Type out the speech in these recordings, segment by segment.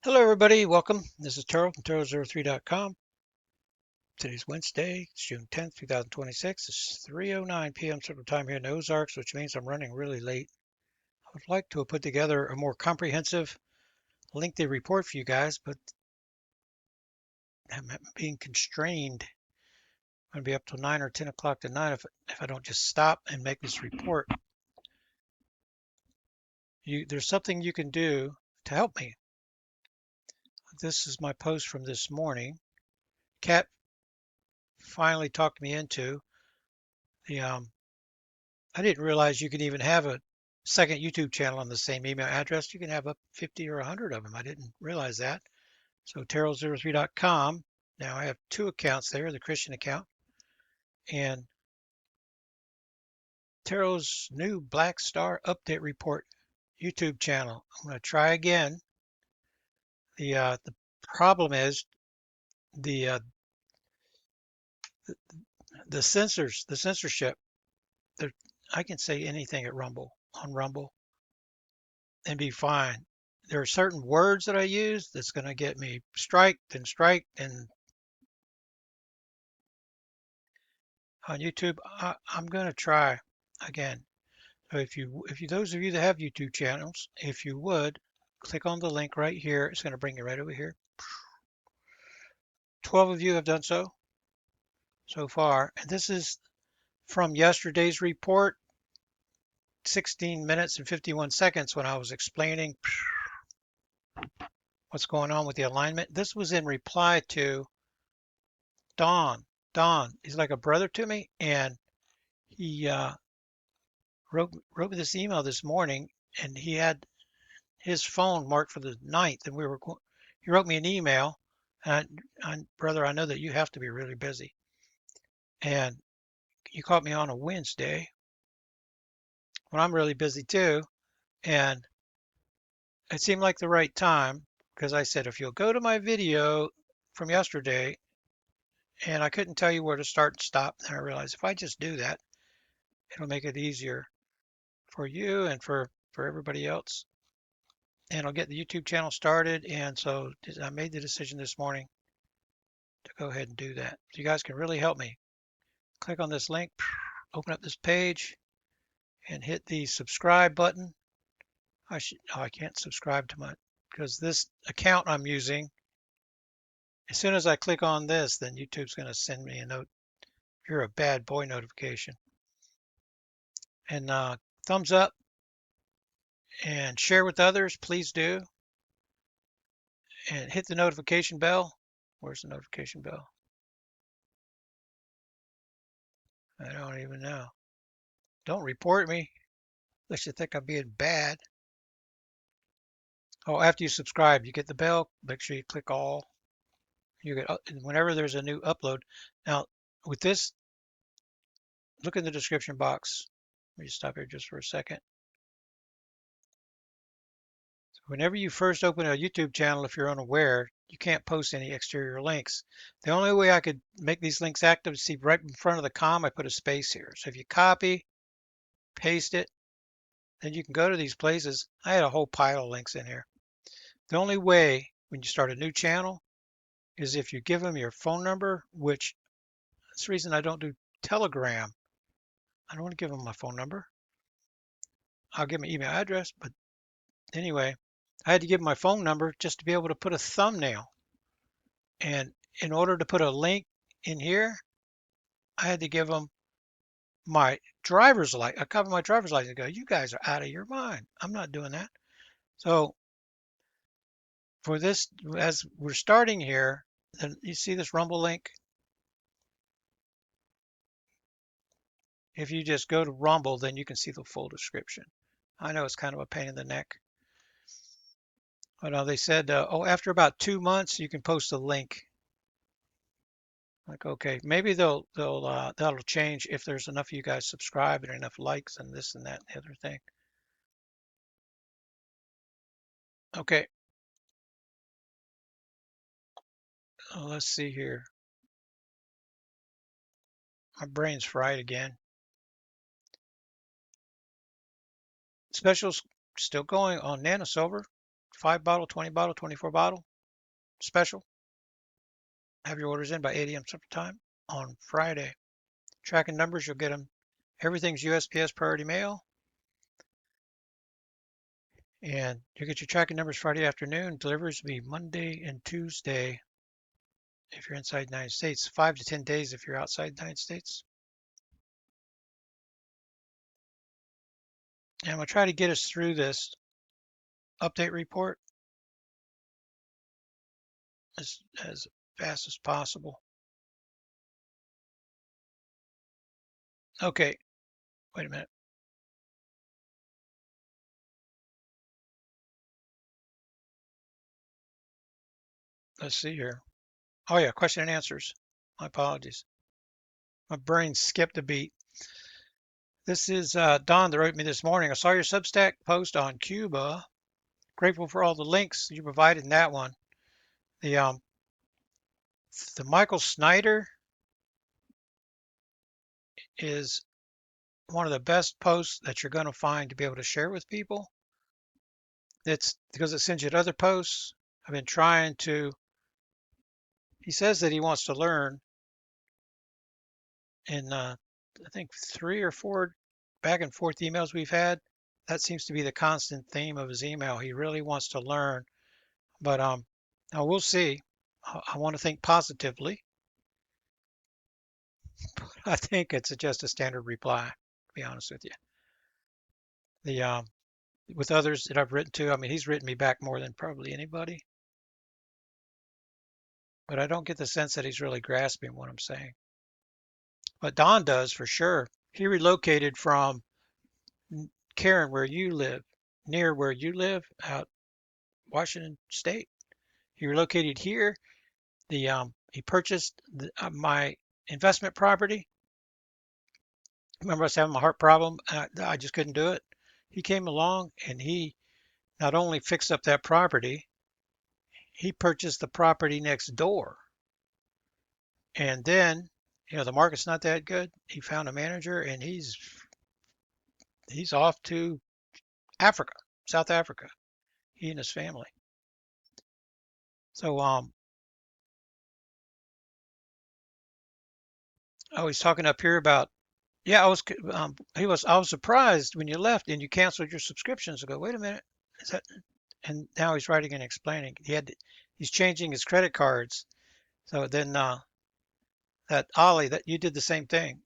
Hello, everybody. Welcome. This is Taro from Taro03.com. Today's Wednesday, it's June 10th, 2026. It's 3:09 p.m. Central Time here in the Ozarks, which means I'm running really late. I would like to have put together a more comprehensive, lengthy report for you guys, but I'm being constrained. I'm going to be up till 9 or 10 o'clock tonight if I don't just stop and make this report. There's something you can do to help me. This is my post from this morning. Kat finally talked me into the I didn't realize you could even have a second YouTube channel on the same email address. You can have up 50 or 100 of them. I didn't realize that. So Taro03.com. Now I have two accounts there, the Christian account and Taro's new Black Star Update Report YouTube channel. I'm going to try again. The problem is the uh, the censorship. There, I can say anything at on Rumble, and be fine. There are certain words that I use that's going to get me striked, and on YouTube, I'm going to try again. So those of you that have YouTube channels, if you would click on the link right here, it's going to bring you right over here. 12 of you have done so far, and this is from yesterday's report, 16 minutes and 51 seconds when I was explaining what's going on with the alignment. This was in reply to Don. Don, he's like a brother to me, and he wrote me this email this morning, and he had his phone marked for the 9th, and he wrote me an email, and brother, I know that you have to be really busy, and you caught me on a Wednesday when I'm really busy too, and it seemed like the right time because I said, if you'll go to my video from yesterday, and I couldn't tell you where to start and stop, and I realized if I just do that, it'll make it easier for you and for everybody else, and I'll get the YouTube channel started. And so I made the decision this morning to go ahead and do that. So you guys can really help me. Click on this link, open up this page, and hit the subscribe button. I can't subscribe to because this account I'm using, as soon as I click on this, then YouTube's going to send me a note. You're a bad boy notification. And thumbs up and share with others, please do. And hit the notification bell. Where's the notification bell? I don't even know. Don't report me unless you think I'm being bad. Oh, after you subscribe, you get the bell. Make sure you click all. You get whenever there's a new upload. Now, with this, look in the description box. Let me stop here just for a second. So whenever you first open a YouTube channel, if you're unaware, you can't post any exterior links. The only way I could make these links active, see right in front of the com, I put a space here. So if you copy, paste it, then you can go to these places. I had a whole pile of links in here. The only way when you start a new channel is if you give them your phone number, which that's the reason I don't do Telegram. I don't want to give them my phone number. I'll give them an email address, but anyway, I had to give them my phone number just to be able to put a thumbnail. And in order to put a link in here, I had to give them my driver's license, a copy of my driver's license. Go, you guys are out of your mind. I'm not doing that. So for this, as we're starting here, then you see this Rumble link. If you just go to Rumble, then you can see the full description. I know it's kind of a pain in the neck. But they said, oh, after about 2 months, you can post a link. Like, okay, maybe that'll change if there's enough of you guys subscribe and enough likes and this and that and the other thing. Okay, let's see here. My brain's fried again. Specials still going on Nano Silver. 5 bottle, 20 bottle, 24 bottle special. Have your orders in by 8 a.m. Central Time on Friday. Tracking numbers, you'll get them. Everything's USPS priority mail. And you get your tracking numbers Friday afternoon. Deliveries will be Monday and Tuesday if you're inside the United States. 5 to 10 days if you're outside the United States. And I'm going to try to get us through this update report as fast as possible. Okay, wait a minute. Let's see here. Oh yeah, question and answers. My apologies. My brain skipped a beat. This is Don that wrote me this morning. I saw your Substack post on Cuba. Grateful for all the links you provided in that one. The Michael Snyder is one of the best posts that you're going to find to be able to share with people. It's because it sends you to other posts. I've been trying to, he says that he wants to learn in I think 3 or 4 back and forth emails we've had. That seems to be the constant theme of his email. He really wants to learn, but now we'll see. I want to think positively. I think it's just a standard reply, to be honest with you. The with others that I've written to, I mean, he's written me back more than probably anybody, but I don't get the sense that he's really grasping what I'm saying. But Don does for sure. He relocated from Karen, where you live, near where you live, out Washington State. He relocated here. He purchased my investment property. Remember I was having my heart problem? I just couldn't do it. He came along and he not only fixed up that property, he purchased the property next door. And then, the market's not that good. He found a manager and he's off to Africa, South Africa, he and his family. So I was talking up here about, yeah, I was surprised when you left and you canceled your subscriptions. I go, wait a minute, is that? And now he's writing and explaining. He's changing his credit cards. So then that Ollie, that you did the same thing.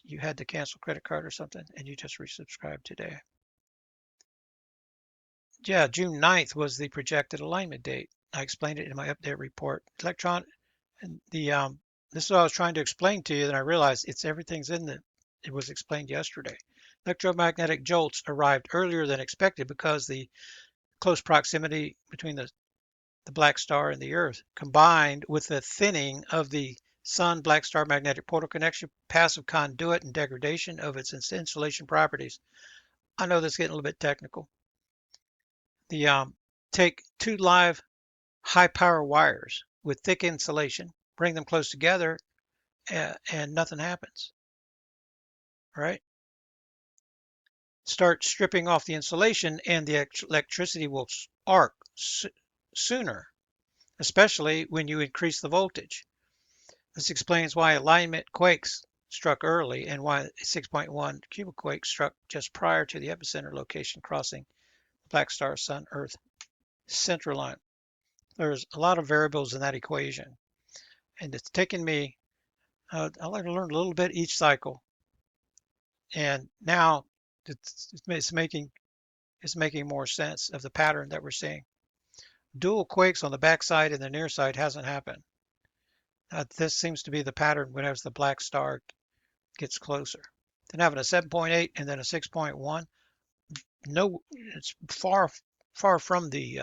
You had to cancel credit card or something, and you just resubscribed today. Yeah, June 9th was the projected alignment date. I explained it in my update report. And this is what I was trying to explain to you, then I realized everything's in it was explained yesterday. Electromagnetic jolts arrived earlier than expected because the close proximity between the black star and the Earth, combined with the thinning of the Sun black star magnetic portal connection, passive conduit, and degradation of its insulation properties. I know this is getting a little bit technical. Take 2 live high power wires with thick insulation, bring them close together, and nothing happens. All right. Start stripping off the insulation, and the electricity will arc sooner, especially when you increase the voltage. This explains why alignment quakes struck early and why a 6.1 cubic quake struck just prior to the epicenter location crossing the black star sun earth central line. There's a lot of variables in that equation, and it's taken me I like to learn a little bit each cycle, and now it's making more sense of the pattern that we're seeing. Dual quakes on the backside and the near side hasn't happened. This seems to be the pattern whenever the black star gets closer. Then having a 7.8 and then a 6.1, no, it's far from the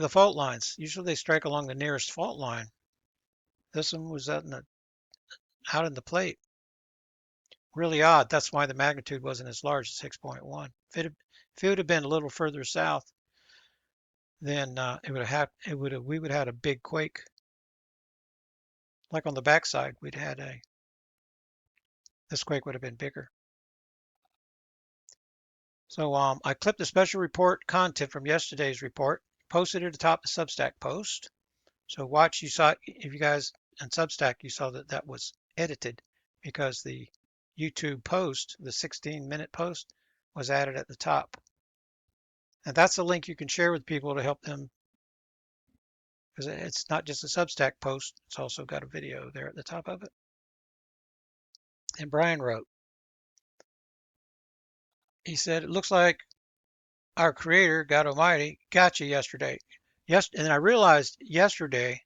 fault lines. Usually they strike along the nearest fault line. This one was out in the plate. Really odd. That's why the magnitude wasn't as large as 6.1. If it would have been a little further south, then we would have had a big quake. Like on the backside, this quake would have been bigger. So I clipped the special report content from yesterday's report, posted it at the top of the Substack post. So watch, you saw, if you guys on Substack, you saw that that was edited because the YouTube post, the 16-minute post, was added at the top. And that's a link you can share with people to help them, because it's not just a Substack post, it's also got a video there at the top of it. And Brian wrote, he said, it looks like our Creator, God Almighty, got you yesterday. Yes, and I realized yesterday,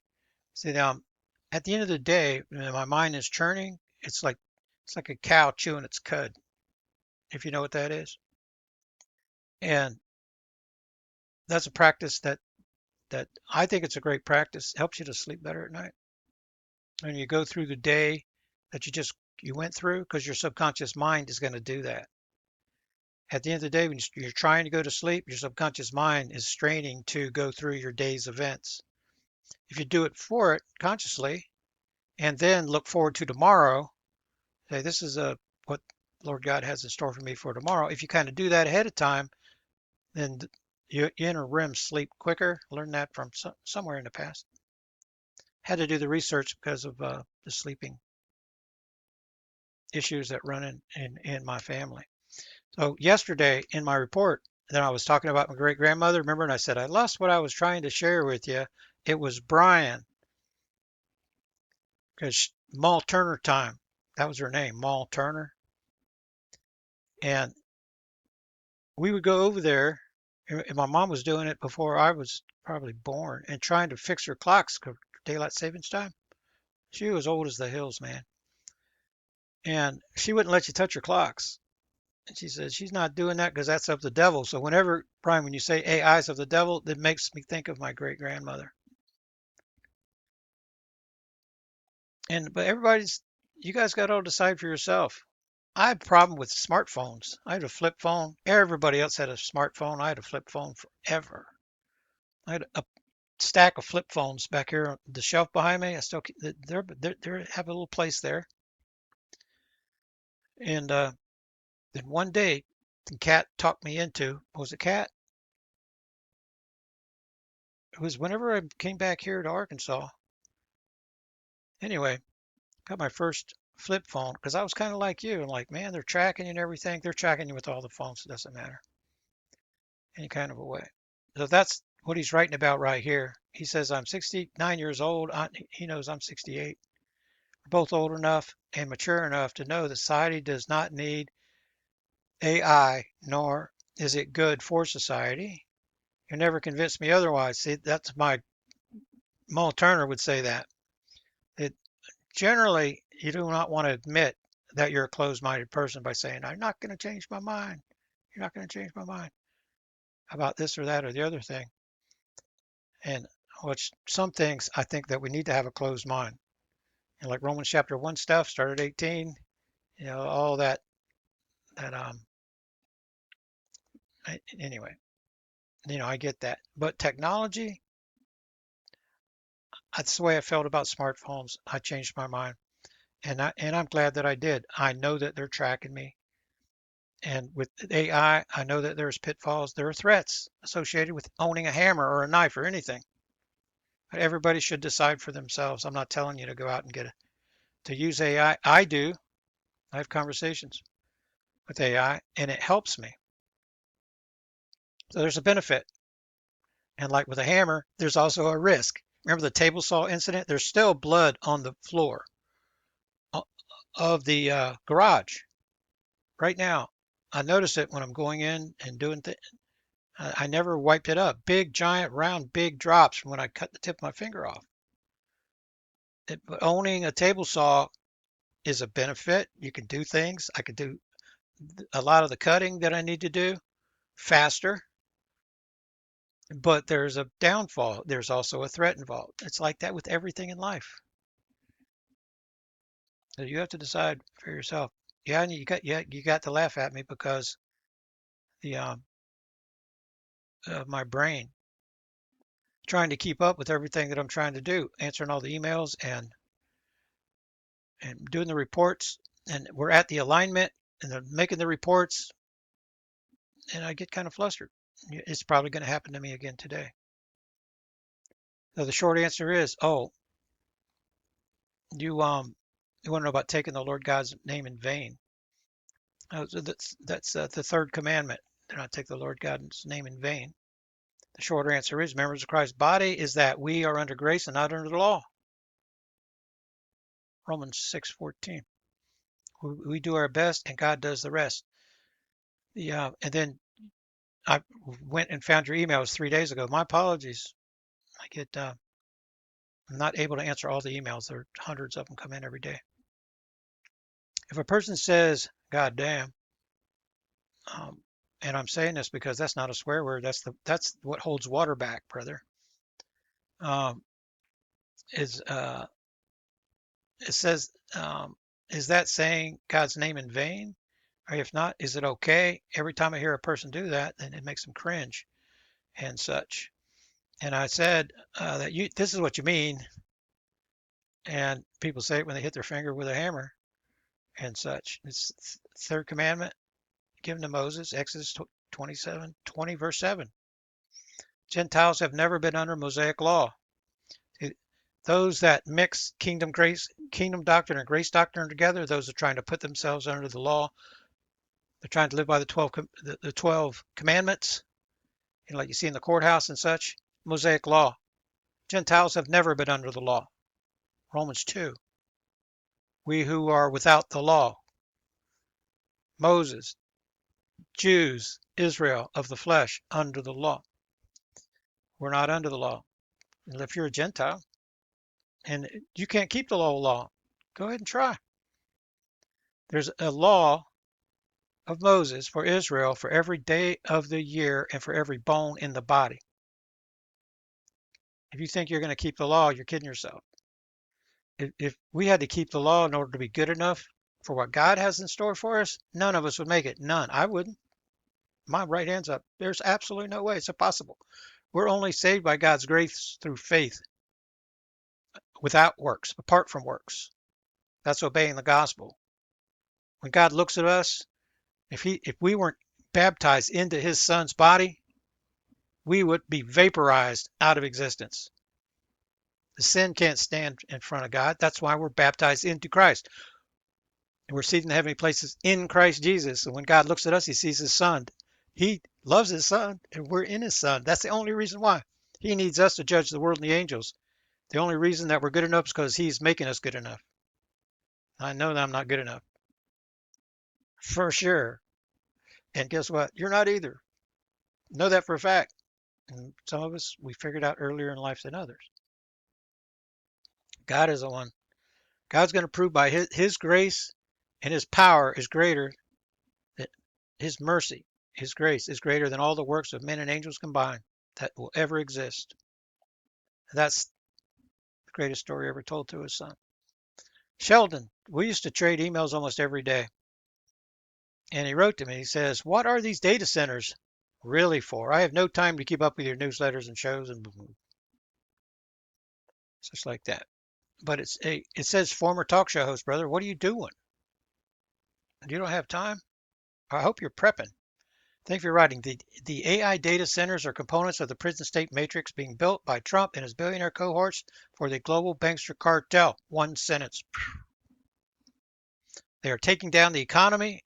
see, at the end of the day, when my mind is churning, it's like a cow chewing its cud, if you know what that is. And that's a practice that I think it's a great practice. Helps you to sleep better at night. And you go through the day that you went through, because your subconscious mind is going to do that. At the end of the day, when you're trying to go to sleep, your subconscious mind is straining to go through your day's events. If you do it for it consciously, and then look forward to tomorrow, say, this is what Lord God has in store for me for tomorrow. If you kind of do that ahead of time, then you enter REM sleep quicker. Learned that from somewhere in the past. Had to do the research because of the sleeping issues that run in my family. So yesterday in my report, then I was talking about my great grandmother. Remember, and I said I lost what I was trying to share with you. It was Brian, because Maul Turner time. That was her name, Maul Turner. And we would go over there, and my mom was doing it before I was probably born, and trying to fix her clocks for daylight savings time. She was old as the hills, man. And she wouldn't let you touch her clocks. And she said she's not doing that because that's of the devil. So whenever, Brian, when you say AI is of the devil, that makes me think of my great grandmother. But you guys got to all decide for yourself. I had a problem with smartphones. I had a flip phone. Everybody else had a smartphone. I had a flip phone forever. I had a stack of flip phones back here on the shelf behind me. I still keep, they have a little place there. And then one day, the cat talked me into, was it cat? It was whenever I came back here to Arkansas. Anyway, got my first flip phone because I was kind of like you. I'm like, man, they're tracking you and everything. They're tracking you with all the phones. It doesn't matter any kind of a way. So that's what he's writing about right here. He says, I'm 69 years old. He knows I'm 68. We're both old enough and mature enough to know that society does not need AI, nor is it good for society. You never convinced me otherwise. See, that's my Mull Turner would say that. It generally you do not want to admit that you're a closed-minded person by saying, I'm not going to change my mind. You're not going to change my mind about this or that or the other thing. And which some things I think that we need to have a closed mind. And like Romans chapter 1 stuff, start at 18, all that anyway, I get that. But technology, that's the way I felt about smartphones. I changed my mind. And I'm glad that I did. I know that they're tracking me. And with AI, I know that there's pitfalls. There are threats associated with owning a hammer or a knife or anything. But everybody should decide for themselves. I'm not telling you to go out and to use AI. I do. I have conversations with AI, and it helps me. So there's a benefit. And like with a hammer, there's also a risk. Remember the table saw incident? There's still blood on the floor of the garage right now. I notice it when I'm going in and doing things. I never wiped it up. Big, giant, round, big drops from when I cut the tip of my finger off. But owning a table saw is a benefit. You can do things. I could do a lot of the cutting that I need to do faster, but there's a downfall. There's also a threat involved. It's like that with everything in life. So you have to decide for yourself. Yeah, and you got to laugh at me because the my brain trying to keep up with everything that I'm trying to do, answering all the emails and doing the reports, and we're at the alignment and they're making the reports, and I get kind of flustered. It's probably going to happen to me again today. So the short answer is, oh, you want to know about taking the Lord God's name in vain? So that's the third commandment. Do not take the Lord God's name in vain. The shorter answer is, members of Christ's body, is that we are under grace and not under the law. Romans 6:14. We do our best and God does the rest. Yeah, and then I went and found your emails 3 days ago. My apologies. I'm not able to answer all the emails. There are hundreds of them come in every day. If a person says, "God damn," um, and I'm saying this because that's not a swear word. That's what holds water back, brother. Um, is It says, is that saying God's name in vain? Or if not, is it okay? Every time I hear a person do that, then it makes them cringe and such. And I said that this is what you mean, and people say it when they hit their finger with a hammer and such. It's third commandment given to Moses, Exodus 27:20, verse 7. Gentiles have never been under Mosaic law. Those that mix kingdom doctrine and grace doctrine together, those are trying to put themselves under the law. They're trying to live by the 12 commandments, like you see in the courthouse and such. Mosaic law. Gentiles have never been under the law. Romans 2. We who are without the law. Moses, Jews, Israel of the flesh, under the law. We're not under the law. And if you're a Gentile and you can't keep the law, go ahead and try. There's a law of Moses for Israel for every day of the year and for every bone in the body. If you think you're going to keep the law, you're kidding yourself. If we had to keep the law in order to be good enough for what God has in store for us, none of us would make it. None. I wouldn't. My right hand's up. There's absolutely no way. It's impossible. We're only saved by God's grace through faith, without works, apart from works. That's obeying the gospel. When God looks at us, if we weren't baptized into his son's body, we would be vaporized out of existence. The sin can't stand in front of God. That's why we're baptized into Christ. And we're seated in the heavenly places in Christ Jesus. And when God looks at us, he sees his son. He loves his son, and we're in his son. That's the only reason why. He needs us to judge the world and the angels. The only reason that we're good enough is because he's making us good enough. I know that I'm not good enough. For sure. And guess what? You're not either. Know that for a fact. And some of us, we figured out earlier in life than others. God is the one. God's going to prove by his grace and his power is greater, that his mercy, his grace is greater than all the works of men and angels combined that will ever exist. That's the greatest story ever told to his son. Sheldon, we used to trade emails almost every day. And he wrote to me, he says, "What are these data centers really for? I have no time to keep up with your newsletters and shows," and such like that. But it says former talk show host, brother. What are you doing? You don't have time? I hope you're prepping. Thank you for writing. The AI data centers are components of the prison state matrix being built by Trump and his billionaire cohorts for the global bankster cartel. One sentence. They are taking down the economy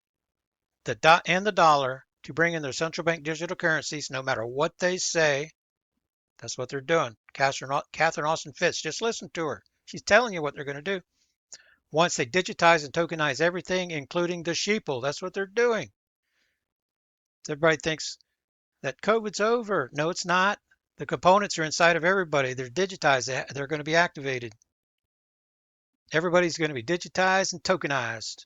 and the dollar to bring in their central bank digital currencies no matter what they say. That's what they're doing. Catherine Austin Fitts, just listen to her. She's telling you what they're going to do. Once they digitize and tokenize everything, including the sheeple, that's what they're doing. Everybody thinks that COVID's over. No, it's not. The components are inside of everybody. They're digitized. They're going to be activated. Everybody's going to be digitized and tokenized.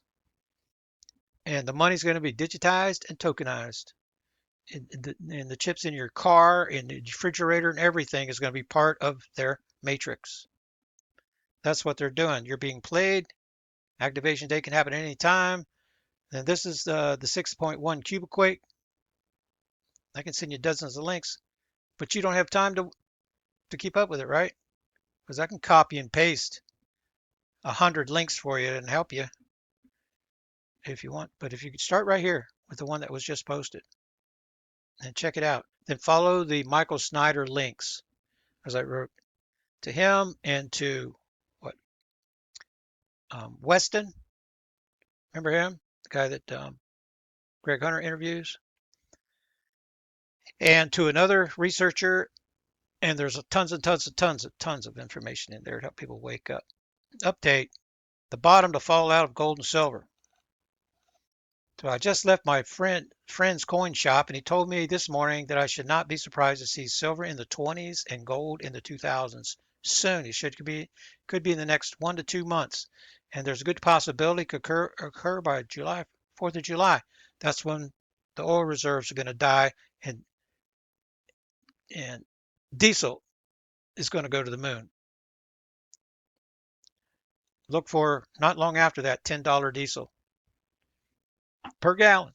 And the money's going to be digitized and tokenized. And the chips in your car, in the refrigerator, and everything is going to be part of their matrix. That's what they're doing. You're being played. Activation date can happen at any time. And this is the 6.1 Cubiquake. I can send you dozens of links, but you don't have time to keep up with it, right? Because I can copy and paste 100 links for you and help you if you want. But if you could start right here with the one that was just posted. and check it out. Then follow the Michael Snyder links, as I wrote to him and to what Weston. Remember him, the guy that Greg Hunter interviews, and to another researcher. And there's tons and tons of information in there to help people wake up. Update: the bottom to fall out of gold and silver. So I just left my friend's coin shop, and he told me this morning that I should not be surprised to see silver in the 20s and gold in the 2000s soon. It could be in the next 1 to 2 months, and there's a good possibility it could occur by July 4th of July. That's when the oil reserves are going to die, and diesel is going to go to the moon. Look for not long after that $10 diesel per gallon.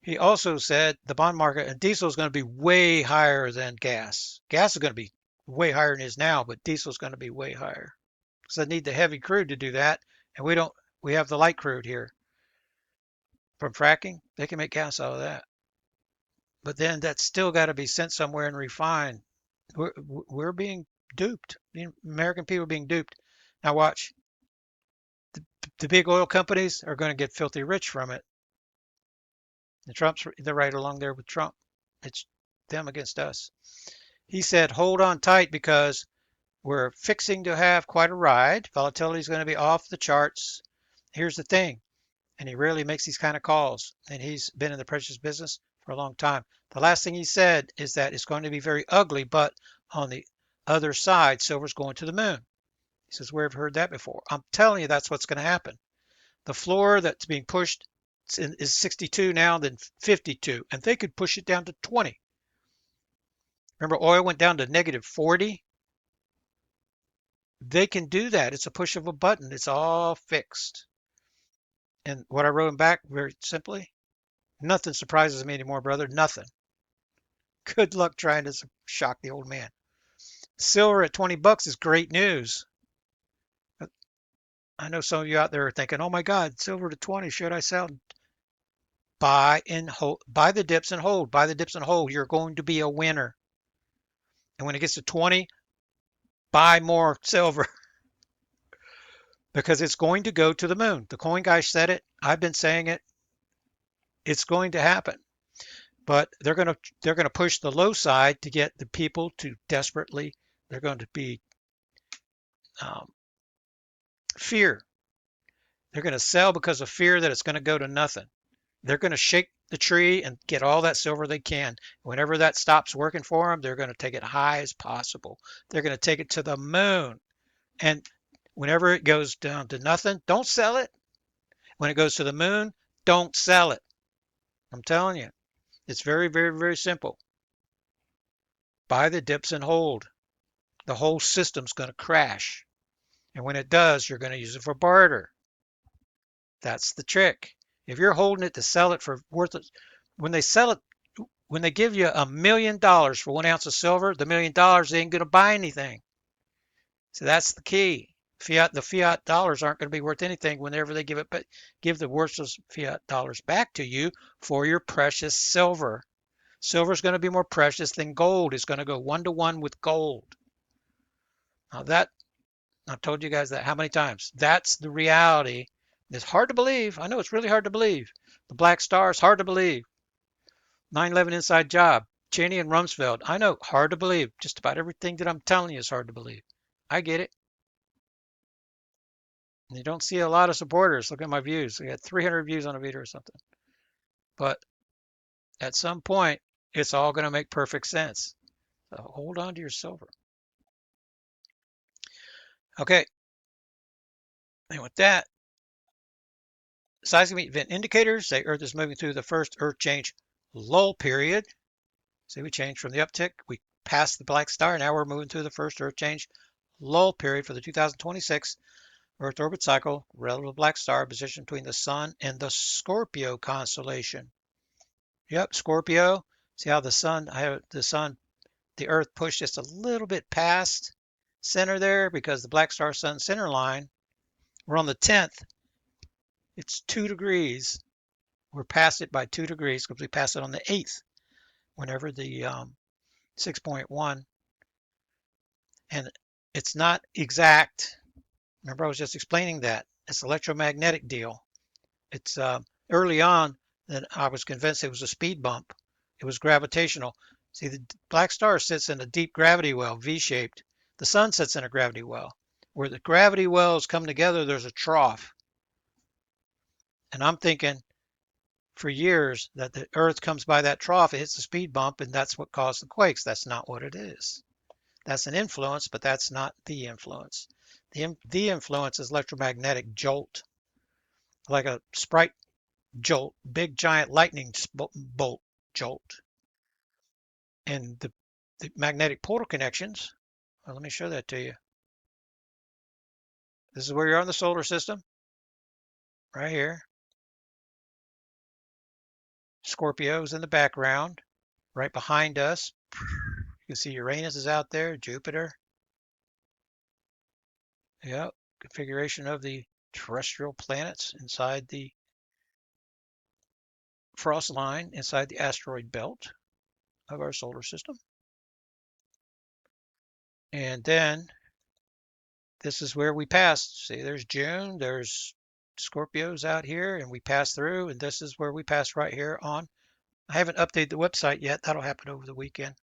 He also said the bond market and diesel is going to be way higher than gas. Gas is going to be way higher than it is now, but diesel is going to be way higher because they need the heavy crude to do that, and we don't. We have the light crude here from fracking. They can make gas out of that, but then that's still got to be sent somewhere and refined. We're being duped. The American people are being duped. Now watch. The big oil companies are going to get filthy rich from it. They're right along there with Trump. It's them against us. He said, hold on tight because we're fixing to have quite a ride. Volatility is going to be off the charts. Here's the thing, and he rarely makes these kind of calls, and he's been in the precious business for a long time. The last thing he said is that it's going to be very ugly, but on the other side, silver's going to the moon. He says, where have you heard that before? I'm telling you, that's what's going to happen. The floor that's being pushed is 62 now, then 52, and they could push it down to 20. Remember, oil went down to negative 40. They can do that. It's a push of a button. It's all fixed. And what I wrote him back very simply, nothing surprises me anymore, brother. Nothing. Good luck trying to shock the old man. Silver at 20 bucks is great news. I know some of you out there are thinking, oh my God, silver to 20, should I sell? Buy and hold, buy the dips and hold, buy the dips and hold. You're going to be a winner. And when it gets to 20, buy more silver because it's going to go to the moon. The coin guy said it. I've been saying it. It's going to happen. But they're going to push the low side to get the people to desperately. They're going to be fear. They're going to sell because of fear that it's going to go to nothing. They're going to shake the tree and get all that silver they can. Whenever that stops working for them, they're going to take it high as possible. They're going to take it to the moon. And whenever it goes down to nothing, don't sell it. When it goes to the moon, don't sell it. I'm telling you, it's very, very, very simple. Buy the dips and hold. The whole system's going to crash. And when it does, you're going to use it for barter. That's the trick. If you're holding it to sell it for when they sell it, when they give you $1 million for 1 ounce of silver, the $1 million ain't going to buy anything. So that's the key. The fiat dollars aren't going to be worth anything whenever they give the worthless fiat dollars back to you for your precious silver. Silver is going to be more precious than gold. It's going to go 1-to-1 with gold. Now I've told you guys that how many times? That's the reality. It's hard to believe. I know it's really hard to believe. The Black Star is hard to believe. 9/11 inside job. Cheney and Rumsfeld. I know, hard to believe. Just about everything that I'm telling you is hard to believe. I get it. You don't see a lot of supporters. Look at my views. I got 300 views on a video or something. But at some point, it's all going to make perfect sense. So hold on to your silver. Okay. And with that, seismic event indicators say Earth is moving through the first Earth change lull period. See, we changed from the uptick. We passed the Black Star. Now we're moving through the first Earth change lull period for the 2026 Earth orbit cycle, relative Black Star, position between the Sun and the Scorpio constellation. Yep, Scorpio. See how the Earth pushed just a little bit past center there because the Black Star Sun center line. We're on the 10th. It's 2 degrees. we're past it by 2 degrees because we passed it on the 8th, whenever the 6.1, and it's not exact. Remember, I was just explaining that. It's electromagnetic deal. It's early on that I was convinced it was a speed bump. It was gravitational. See, the black star sits in a deep gravity well, V-shaped. The sun sits in a gravity well. Where the gravity wells come together, there's a trough. And I'm thinking for years that the Earth comes by that trough, it hits a speed bump, and that's what caused the quakes. That's not what it is. That's an influence, but that's not the influence. The influence is electromagnetic jolt, like a sprite jolt, big giant lightning bolt jolt. And the magnetic portal connections, well, let me show that to you. This is where you're on the solar system, right here. Scorpio's in the background, right behind us. You can see Uranus is out there, Jupiter. Yep, configuration of the terrestrial planets inside the frost line, inside the asteroid belt of our solar system. And then this is where we passed. See, there's June, there's Scorpios out here, and we passed through, and this is where we passed right here on. I haven't updated the website yet. That'll happen over the weekend.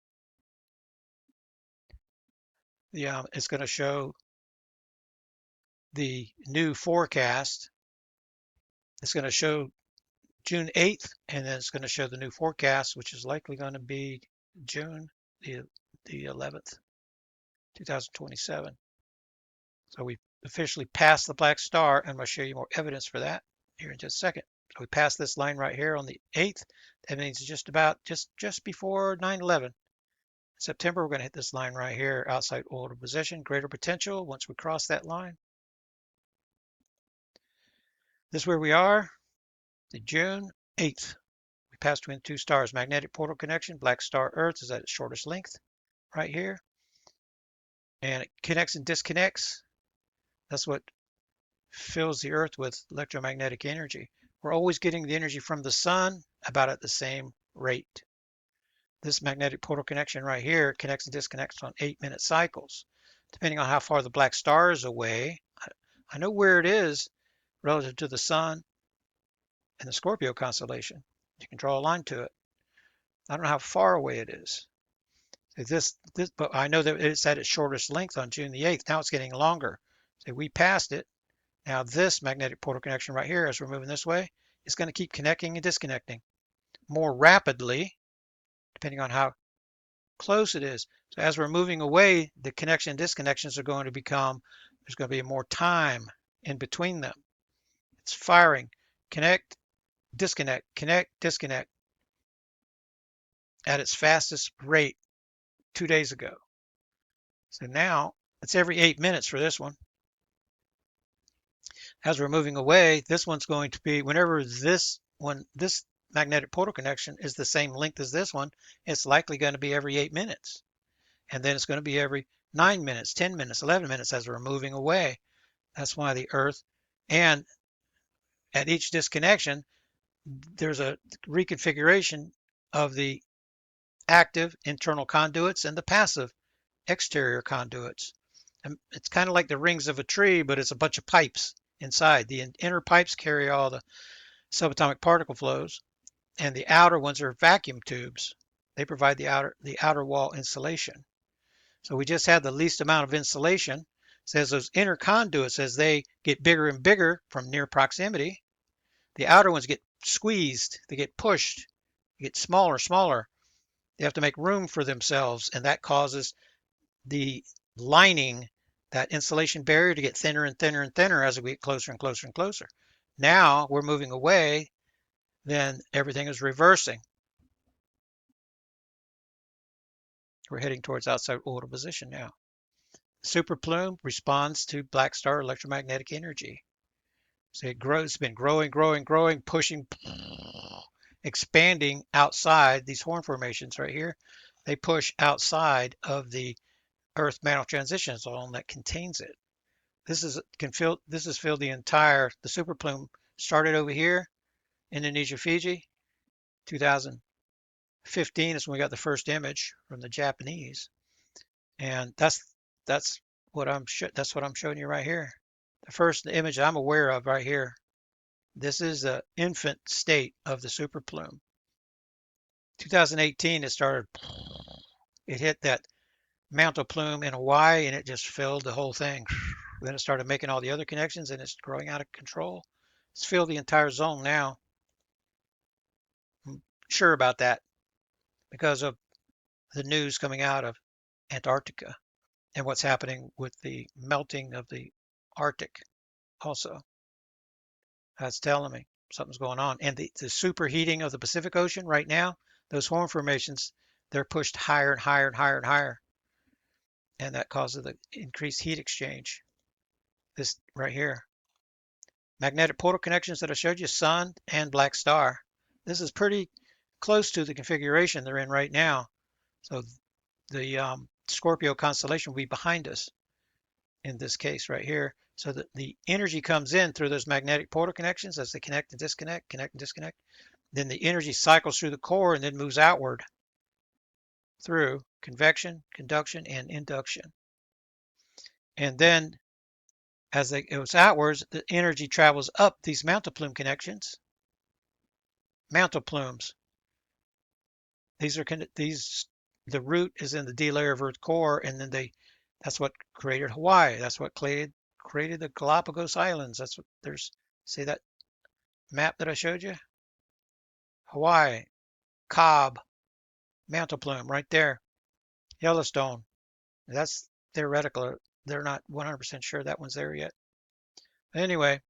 Yeah, it's going to show the new forecast. It's going to show June 8th, and then it's going to show the new forecast, which is likely going to be June the 11th, 2027. So we officially passed the black star, and I'm going to show you more evidence for that here in just a second. So we passed this line right here on the 8th. That means just before 9/11. September, we're going to hit this line right here, outside orbital position, greater potential once we cross that line. This is where we are, the June 8th. We passed between two stars, magnetic portal connection, black star Earth is at its shortest length right here. And it connects and disconnects. That's what fills the Earth with electromagnetic energy. We're always getting the energy from the sun about at the same rate. This magnetic portal connection right here connects and disconnects on 8-minute cycles. Depending on how far the black star is away, I know where it is relative to the sun and the Scorpio constellation. You can draw a line to it. I don't know how far away it is. But I know that it's at its shortest length on June the 8th. Now it's getting longer. So we passed it. Now this magnetic portal connection right here, as we're moving this way, is going to keep connecting and disconnecting more rapidly, depending on how close it is. So as we're moving away, the connection and disconnections are going to become, there's going to be more time in between them. It's firing, connect, disconnect, at its fastest rate 2 days ago. So now it's every 8 minutes for this one. As we're moving away, this one's going to be, whenever this magnetic portal connection is the same length as this one, it's likely going to be every 8 minutes. And then it's going to be every 9 minutes, 10 minutes, 11 minutes as we're moving away. That's why the Earth, and at each disconnection, there's a reconfiguration of the active internal conduits and the passive exterior conduits. And it's kind of like the rings of a tree, but it's a bunch of pipes inside. The inner pipes carry all the subatomic particle flows, and the outer ones are vacuum tubes. They provide the outer wall insulation. So we just had the least amount of insulation. Says those inner conduits, as they get bigger and bigger from near proximity, the outer ones get squeezed, they get pushed, they get smaller, smaller. They have to make room for themselves, and that causes the lining, that insulation barrier, to get thinner and thinner and thinner as we get closer and closer and closer. Now we're moving away, then everything is reversing. We're heading towards outside orbital position now. Super plume responds to black star electromagnetic energy. So it's been growing, pushing, expanding outside these horn formations right here. They push outside of the Earth mantle transition zone that contains it. This has filled the entire, the super plume started over here Indonesia, Fiji, 2015 is when we got the first image from the Japanese, and that's that's what I'm showing you right here. The first image I'm aware of right here. This is the infant state of the super plume. 2018, it started. It hit that mantle plume in Hawaii, and it just filled the whole thing. Then it started making all the other connections, and it's growing out of control. It's filled the entire zone now. I'm sure about that because of the news coming out of Antarctica and what's happening with the melting of the Arctic also. That's telling me something's going on. And the superheating of the Pacific Ocean right now, those horn formations, they're pushed higher and higher and higher and higher. And that causes the increased heat exchange. This right here. Magnetic portal connections that I showed you, Sun and Black Star. This is pretty close to the configuration they're in right now. So the Scorpio constellation will be behind us in this case right here. So that the energy comes in through those magnetic portal connections as they connect and disconnect, connect and disconnect. Then the energy cycles through the core and then moves outward through convection, conduction, and induction. And then as it goes outwards, the energy travels up these mantle plume connections. Mantle plumes. The root is in the D layer of Earth core, and then that's what created Hawaii. That's what created the Galapagos Islands. That's what see that map that I showed you? Hawaii, Cobb, mantle plume right there. Yellowstone. That's theoretical. They're not 100% sure that one's there yet. Anyway,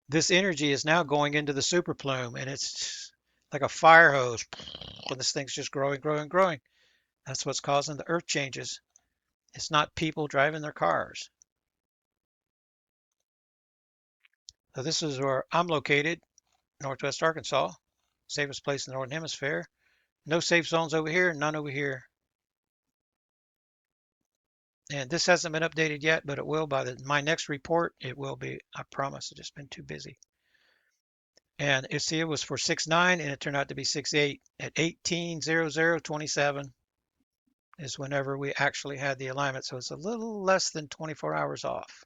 this energy is now going into the super plume, and it's like a fire hose. And this thing's just growing, growing, growing. That's what's causing the earth changes. It's not people driving their cars. So this is where I'm located, Northwest Arkansas, safest place in the Northern Hemisphere. No safe zones over here, none over here. And this hasn't been updated yet, but it will by my next report. It will be, I promise. I've just been too busy. And you see, it was for 6/9, and it turned out to be 6/8 at 18:00:27 is whenever we actually had the alignment. So it's a little less than 24 hours off.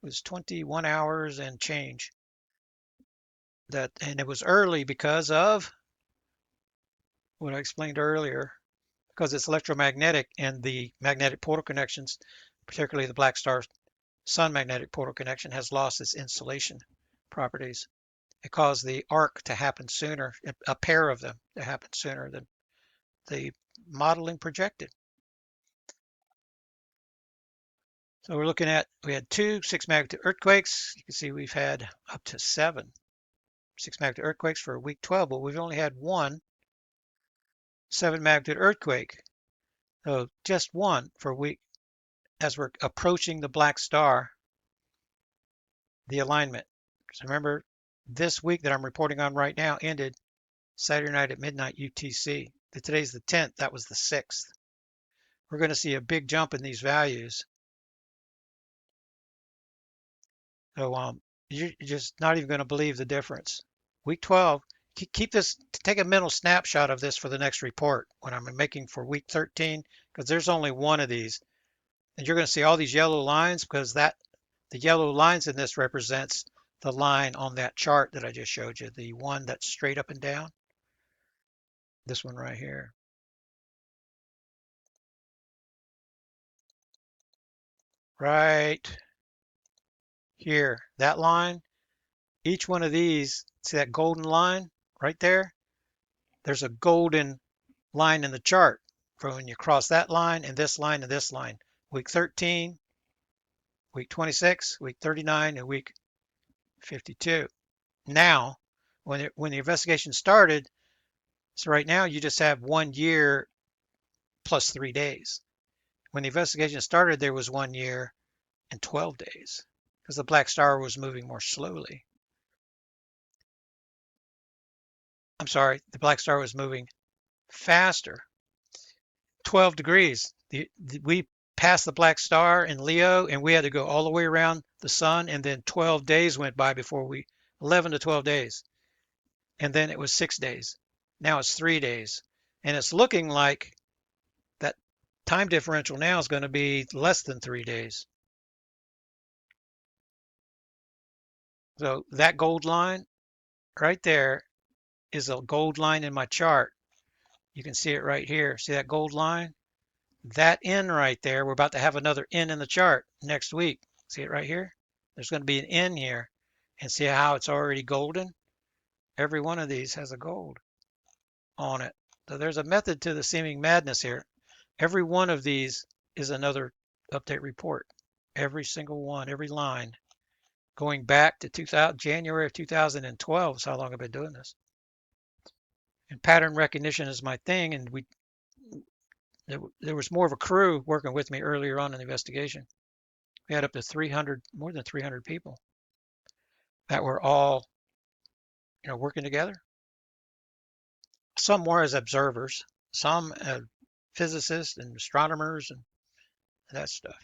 It was 21 hours and change. And it was early because of what I explained earlier, because it's electromagnetic and the magnetic portal connections, particularly the Black Star Sun magnetic portal connection, has lost its insulation properties. It caused the arc to happen sooner, a pair of them to happen sooner than the modeling projected. So we're looking at, we had 2 6 magnitude earthquakes. You can see we've had up to 7 6 magnitude earthquakes for week 12, but we've only had 1 7 magnitude earthquake. So just 1 for a week as we're approaching the Black Star, the alignment. So remember, this week that I'm reporting on right now ended Saturday night at midnight UTC. Today's the 10th, that was the 6th. We're going to see a big jump in these values. So you're just not even going to believe the difference. Week 12, keep this, take a mental snapshot of this for the next report when I'm making for week 13, because there's only 1 of these. And you're going to see all these yellow lines because the yellow lines in this represents the line on that chart that I just showed you, the one that's straight up and down. This one right here. Right here, that line, each one of these, see that golden line right there? There's a golden line in the chart from when you cross that line and this line and this line. Week 13, week 26, week 39, and week 52. Now, when the investigation started, so right now you just have 1 year plus 3 days. When the investigation started, there was 1 year and 12 days because the Black Star was moving more slowly. I'm sorry, the Black Star was moving faster. 12 degrees. We passed the Black Star in Leo, and we had to go all the way around the sun, and then 12 days went by before 11 to 12 days and then it was 6 days. Now it's 3 days. And it's looking like that time differential now is going to be less than 3 days. So that gold line right there is a gold line in my chart. You can see it right here. See that gold line? That N right there, we're about to have another N in the chart next week. See it right here? There's going to be an N here. And see how it's already golden? Every one of these has a gold on it. So there's a method to the seeming madness here. Every one of these is another update report. Every single one, every line. Going back to January of 2012 is how long I've been doing this. And pattern recognition is my thing, and there was more of a crew working with me earlier on in the investigation. We had up to 300, more than 300 people that were all, working together. Some were as observers, some physicists and astronomers and that stuff.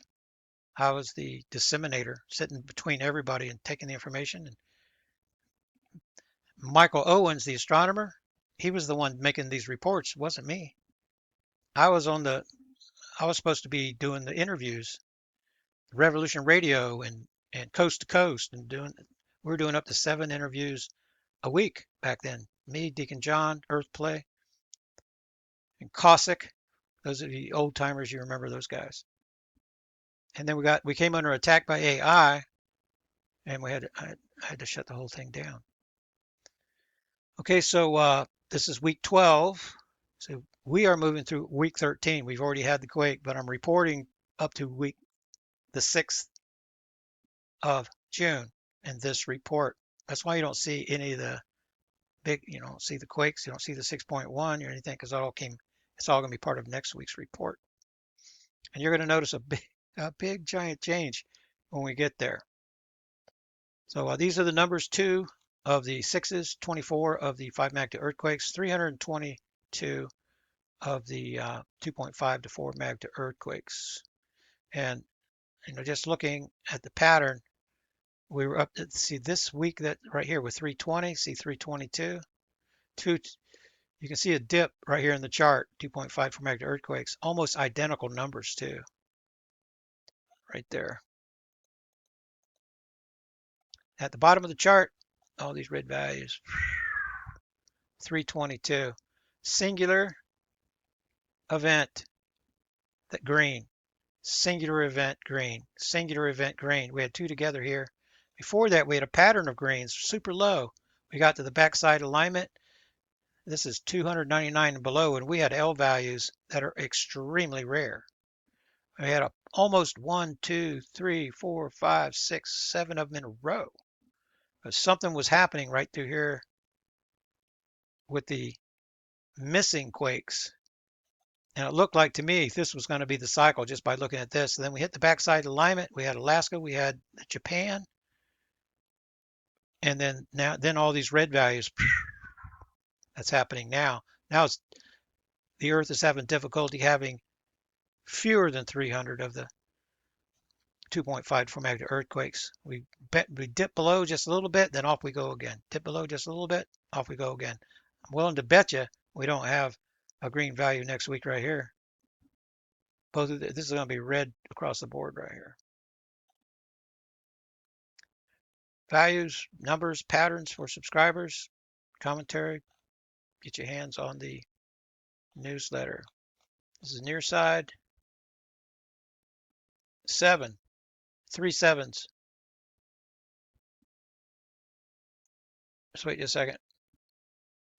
I was the disseminator, sitting between everybody and taking the information. And Michael Owens, the astronomer, he was the one making these reports. It wasn't me. I was supposed to be doing the interviews, Revolution Radio and Coast to Coast, and we were doing up to 7 interviews a week back then. Me, Deacon John, Earth Play, and Cossack. Those of you old timers, you remember those guys. And then we came under attack by AI, and I had to shut the whole thing down. Okay, so this is week 12. So we are moving through week 13. We've already had the quake, but I'm reporting up to the 6th of June in this report. That's why you don't see any of the big, you don't see the quakes, you don't see the 6.1 or anything, because it's all going to be part of next week's report. And you're going to notice a big giant change when we get there. So these are the numbers: 2 of the 6s, 24 of the 5 magnitude earthquakes, 322 of the 2.5 to 4 magnitude earthquakes. And just looking at the pattern, we were up to see this week that right here with 320, see 322. You can see a dip right here in the chart, 2.5 for magnitude earthquakes, almost identical numbers too, right there. At the bottom of the chart, all these red values, 322. Singular event, that green. Singular event, green. Singular event, green. We had 2 together here. Before that, we had a pattern of greens, super low. We got to the backside alignment. This is 299 and below, and we had L values that are extremely rare. We had almost 1, 2, 3, 4, 5, 6, 7 of them in a row. But something was happening right through here with the missing quakes. And it looked like to me this was going to be the cycle just by looking at this. And then we hit the backside alignment. We had Alaska, we had Japan, and then all these red values. That's happening now. Now the Earth is having difficulty having fewer than 300 of the 2.5 to 4 magnitude earthquakes. We dip below just a little bit, then off we go again. Dip below just a little bit, off we go again. I'm willing to bet you we don't have a green value next week right here. This is going to be red across the board right here. Values, numbers, patterns for subscribers, commentary. Get your hands on the newsletter. This is near side. 7, 3 sevens. Just wait just a second.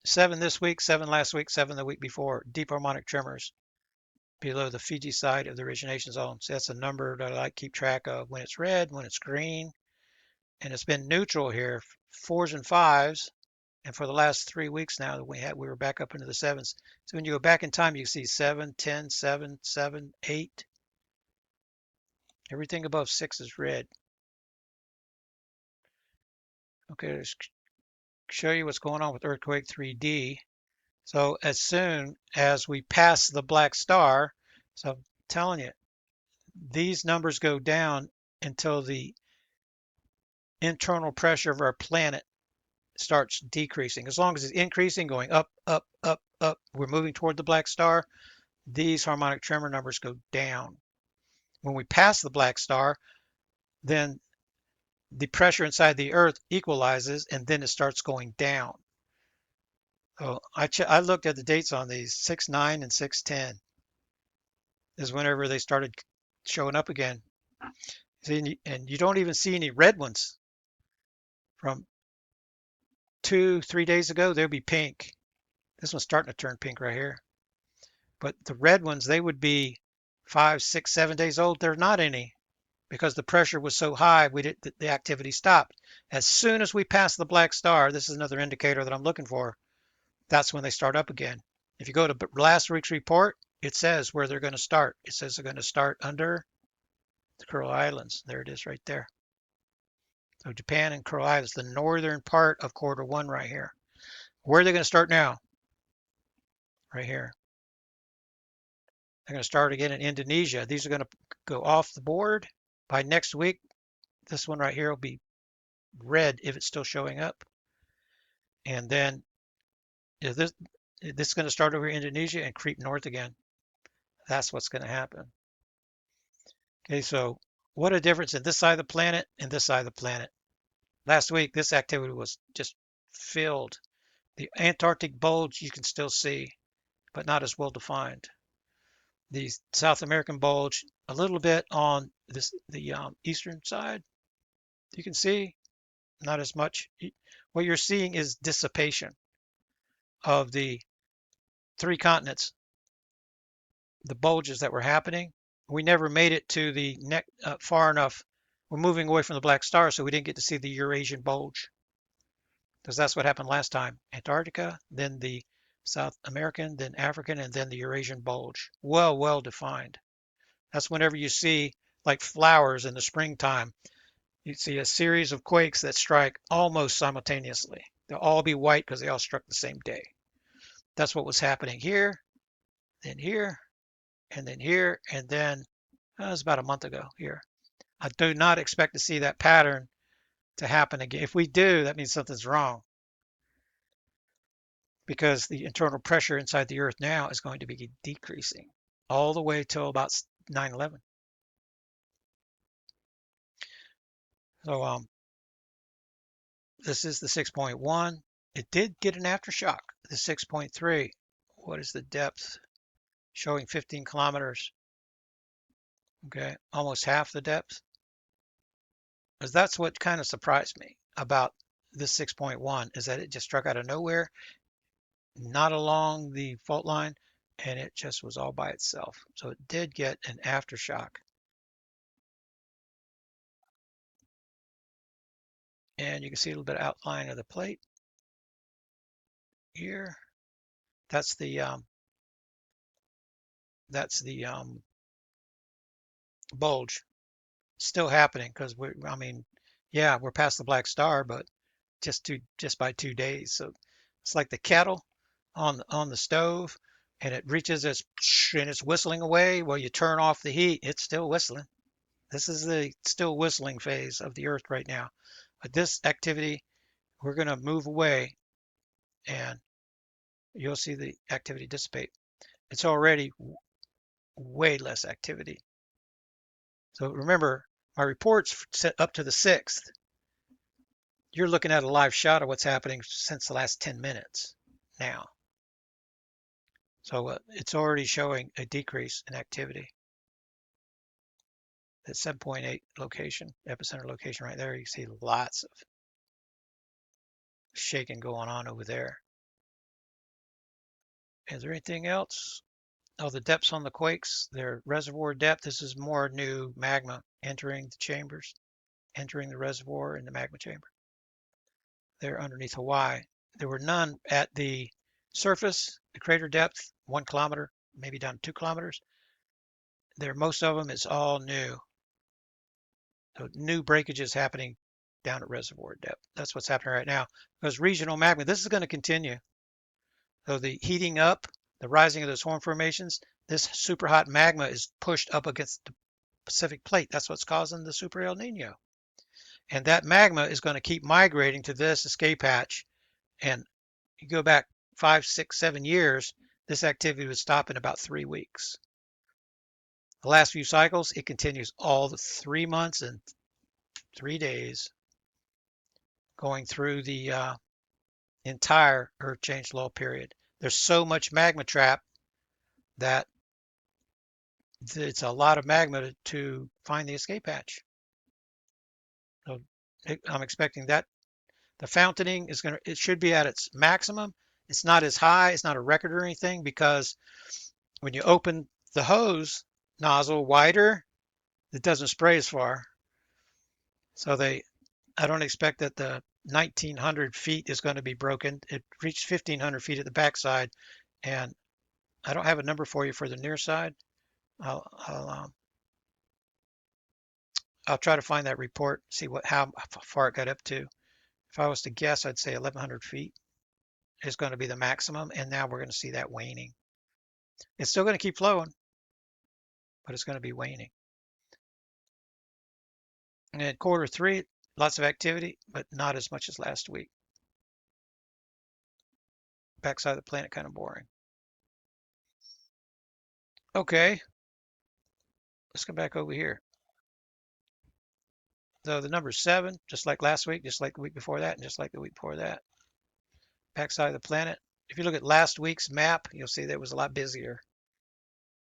7 this week, 7 last week, 7 the week before. Deep harmonic tremors below the Fiji side of the origination zone. So that's a number that I like to keep track of when it's red, when it's green. And it's been neutral here, 4s and 5s. And for the last 3 weeks now that we were back up into the 7s. So when you go back in time, you see 7, 10, 7, 7, 8. Everything above 6 is red. Okay, let's show you what's going on with Earthquake 3D. So as soon as we pass the black star, so I'm telling you, these numbers go down until the internal pressure of our planet starts decreasing. As long as it's increasing, going up, up, up, up, we're moving toward the black star, these harmonic tremor numbers go down. When we pass the black star, then the pressure inside the Earth equalizes, and then it starts going down. So I looked at the dates on these. 6/9 and 6/10 is whenever they started showing up again. See, and you don't even see any red ones from 2, 3 days ago. They'll be pink. This one's starting to turn pink right here. But the red ones, they would be 5, 6, 7 days old. They're not any because the pressure was so high, the activity stopped. As soon as we pass the black star, this is another indicator that I'm looking for, that's when they start up again. If you go to last week's report, it says where they're going to start. It says they're going to start under the Kuril Islands. There it is right there. So Japan and Kuril Islands, the northern part of quarter one right here. Where are they going to start now? Right here. They're going to start again in Indonesia. These are going to go off the board. By next week, this one right here will be red if it's still showing up. And then this is going to start over Indonesia and creep north again. That's what's going to happen. Okay, so what a difference in this side of the planet and this side of the planet. Last week, this activity was just filled. The Antarctic bulge you can still see, but not as well defined. The South American bulge, a little bit on the eastern side. You can see not as much. What you're seeing is dissipation of the 3 continents, the bulges that were happening. We never made it to the far enough. We're moving away from the black star, so we didn't get to see the Eurasian bulge, because that's what happened last time. Antarctica, then the South American, then African, and then the Eurasian bulge. Well defined. That's whenever you see, like flowers in the springtime, you see a series of quakes that strike almost simultaneously. They'll all be white because they all struck the same day. That's what was happening here, then here, and then here, and then it was about a month ago here. I do not expect to see that pattern to happen again. If we do, that means something's wrong, because the internal pressure inside the Earth now is going to be decreasing all the way till about 9/11. So this is the 6.1. It did get an aftershock. The 6.3. What is the depth? Showing 15 kilometers. Okay, almost half the depth. Because that's what kind of surprised me about this 6.1, is that it just struck out of nowhere, not along the fault line, and it just was all by itself. So it did get an aftershock. And you can see a little bit of outline of the plate here. That's the bulge still happening, because we're past the black star, but just by 2 days. So it's like the kettle on the stove, and it reaches and it's whistling away. Well, you turn off the heat, it's still whistling. This is the still whistling phase of the Earth right now. But this activity, we're going to move away, and you'll see the activity dissipate. It's already way less activity. So remember, my report's set up to the 6th. You're looking at a live shot of what's happening since the last 10 minutes now. So it's already showing a decrease in activity. That 7.8 location, epicenter location right there, you see lots of shaking going on over there. Is there anything else? Oh, the depths on the quakes, their reservoir depth. This is more new magma entering the chambers, entering the reservoir in the magma chamber. They're underneath Hawaii. There were none at the surface, the crater depth, 1 kilometer, maybe down 2 kilometers. Most of them is all new. So new breakages happening down at reservoir depth. That's what's happening right now. Because regional magma, this is going to continue. So the heating up, the rising of those horn formations, this super hot magma is pushed up against the Pacific plate. That's what's causing the super El Nino. And that magma is going to keep migrating to this escape hatch And you go back 5, 6, 7 years, this activity would stop in about 3 weeks. The last few cycles, it continues all the 3 months and 3 days, going through the entire Earth change low period. There's so much magma trap that it's a lot of magma to find the escape hatch. So I'm expecting that the fountaining is it should be at its maximum. It's not as high, it's not a record or anything, because when you open the hose nozzle wider, it doesn't spray as far. So I don't expect that the 1900 feet is going to be broken. It reached 1500 feet at the backside, and I don't have a number for you for the near side. I'll, I'll, um, I'll try to find that report, see how far it got up to. If I was to guess, I'd say 1100 feet is going to be the maximum, and now we're going to see that waning. It's still going to keep flowing, but it's going to be waning. And in quarter three, lots of activity, but not as much as last week. Backside of the planet, kind of boring. Okay, let's come back over here. So the number 7, just like last week, just like the week before that, and just like the week before that. Backside of the planet. If you look at last week's map, you'll see that it was a lot busier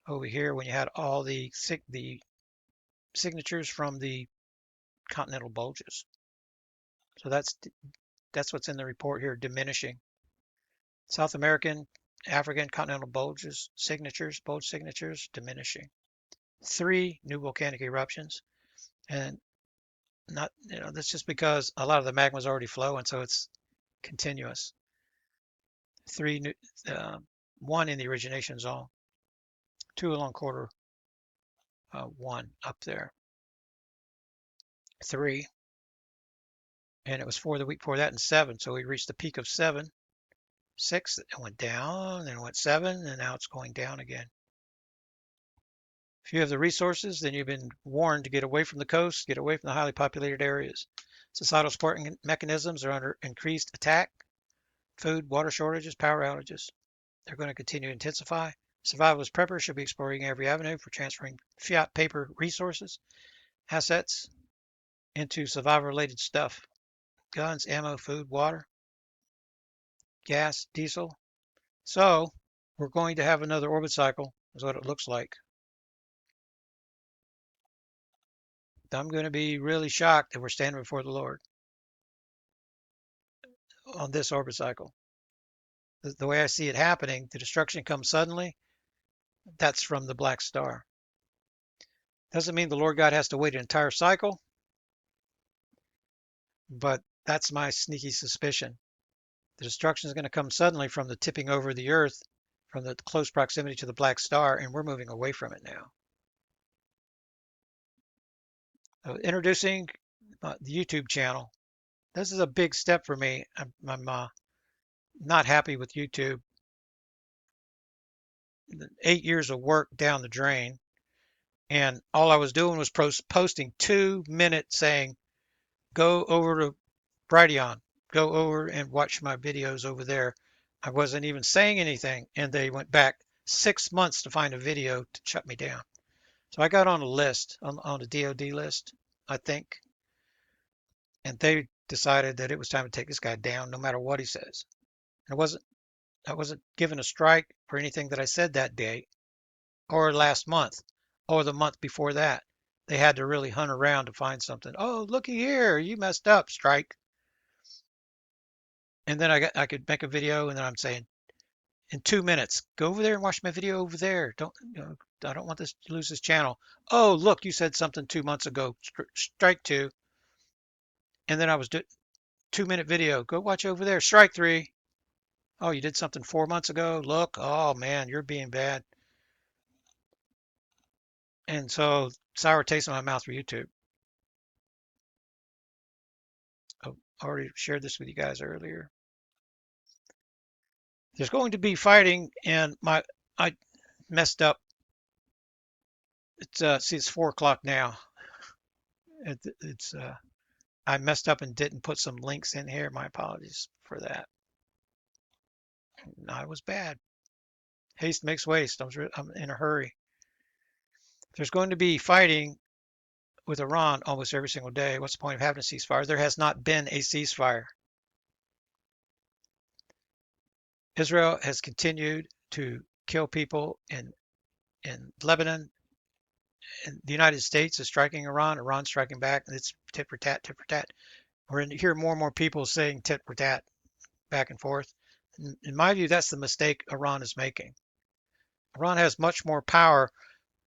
over here when you had all the signatures from the continental bulges. So that's what's in the report here, diminishing. South American, African continental bulges, bulge signatures, diminishing. 3 new volcanic eruptions, and that's just because a lot of the magma is already flowing, so it's continuous. 3 new, 1 in the origination zone, 2 along quarter 1 up there, 3, and it was 4 the week before that, and 7. So we reached the peak of 7, 6, it went down, then it went 7, and now it's going down again. If you have the resources, then you've been warned to get away from the coast, get away from the highly populated areas. Societal support mechanisms are under increased attack. Food, water shortages, power outages. They're going to continue to intensify. Survivalist preppers should be exploring every avenue for transferring fiat paper resources, assets into survival-related stuff. Guns, ammo, food, water, gas, diesel. So we're going to have another orbit cycle, is what it looks like. I'm going to be really shocked if we're standing before the Lord on this orbit cycle. The way I see it happening, the destruction comes suddenly. That's from the black star. Doesn't mean the Lord God has to wait an entire cycle, but that's my sneaky suspicion. The destruction is going to come suddenly from the tipping over the earth, from the close proximity to the black star, and we're moving away from it now. Introducing the YouTube channel. This is a big step for me. I'm not happy with YouTube. 8 years of work down the drain, and all I was doing was posting 2 minutes saying, go over to Brighteon, go over and watch my videos over there. I wasn't even saying anything, and they went back 6 months to find a video to shut me down. So I got on a list, on the DoD list, I think, and they decided that it was time to take this guy down no matter what he says. I wasn't given a strike for anything that I said that day or last month or the month before that. They had to really hunt around to find something. Oh, looky here, you messed up, strike. And then I could make a video, and then I'm saying, in 2 minutes, go over there and watch my video over there. I don't want this to lose this channel. Oh, look, you said something 2 months ago. Strike 2. And then I was 2 minute video. Go watch over there. Strike 3. Oh, you did something 4 months ago. Look. Oh man, you're being bad. And so sour taste in my mouth for YouTube. I already shared this with you guys earlier. There's going to be fighting, and I messed up. It's 4 o'clock now. I messed up and didn't put some links in here. My apologies for that. No, it was bad. Haste makes waste. I'm in a hurry. There's going to be fighting with Iran almost every single day. What's the point of having a ceasefire? There has not been a ceasefire. Israel has continued to kill people in Lebanon, and the United States is striking Iran. Iran's striking back. And it's tit for tat, tit for tat. We're going to hear more and more people saying tit for tat back and forth. In my view, that's the mistake Iran is making. Iran has much more power.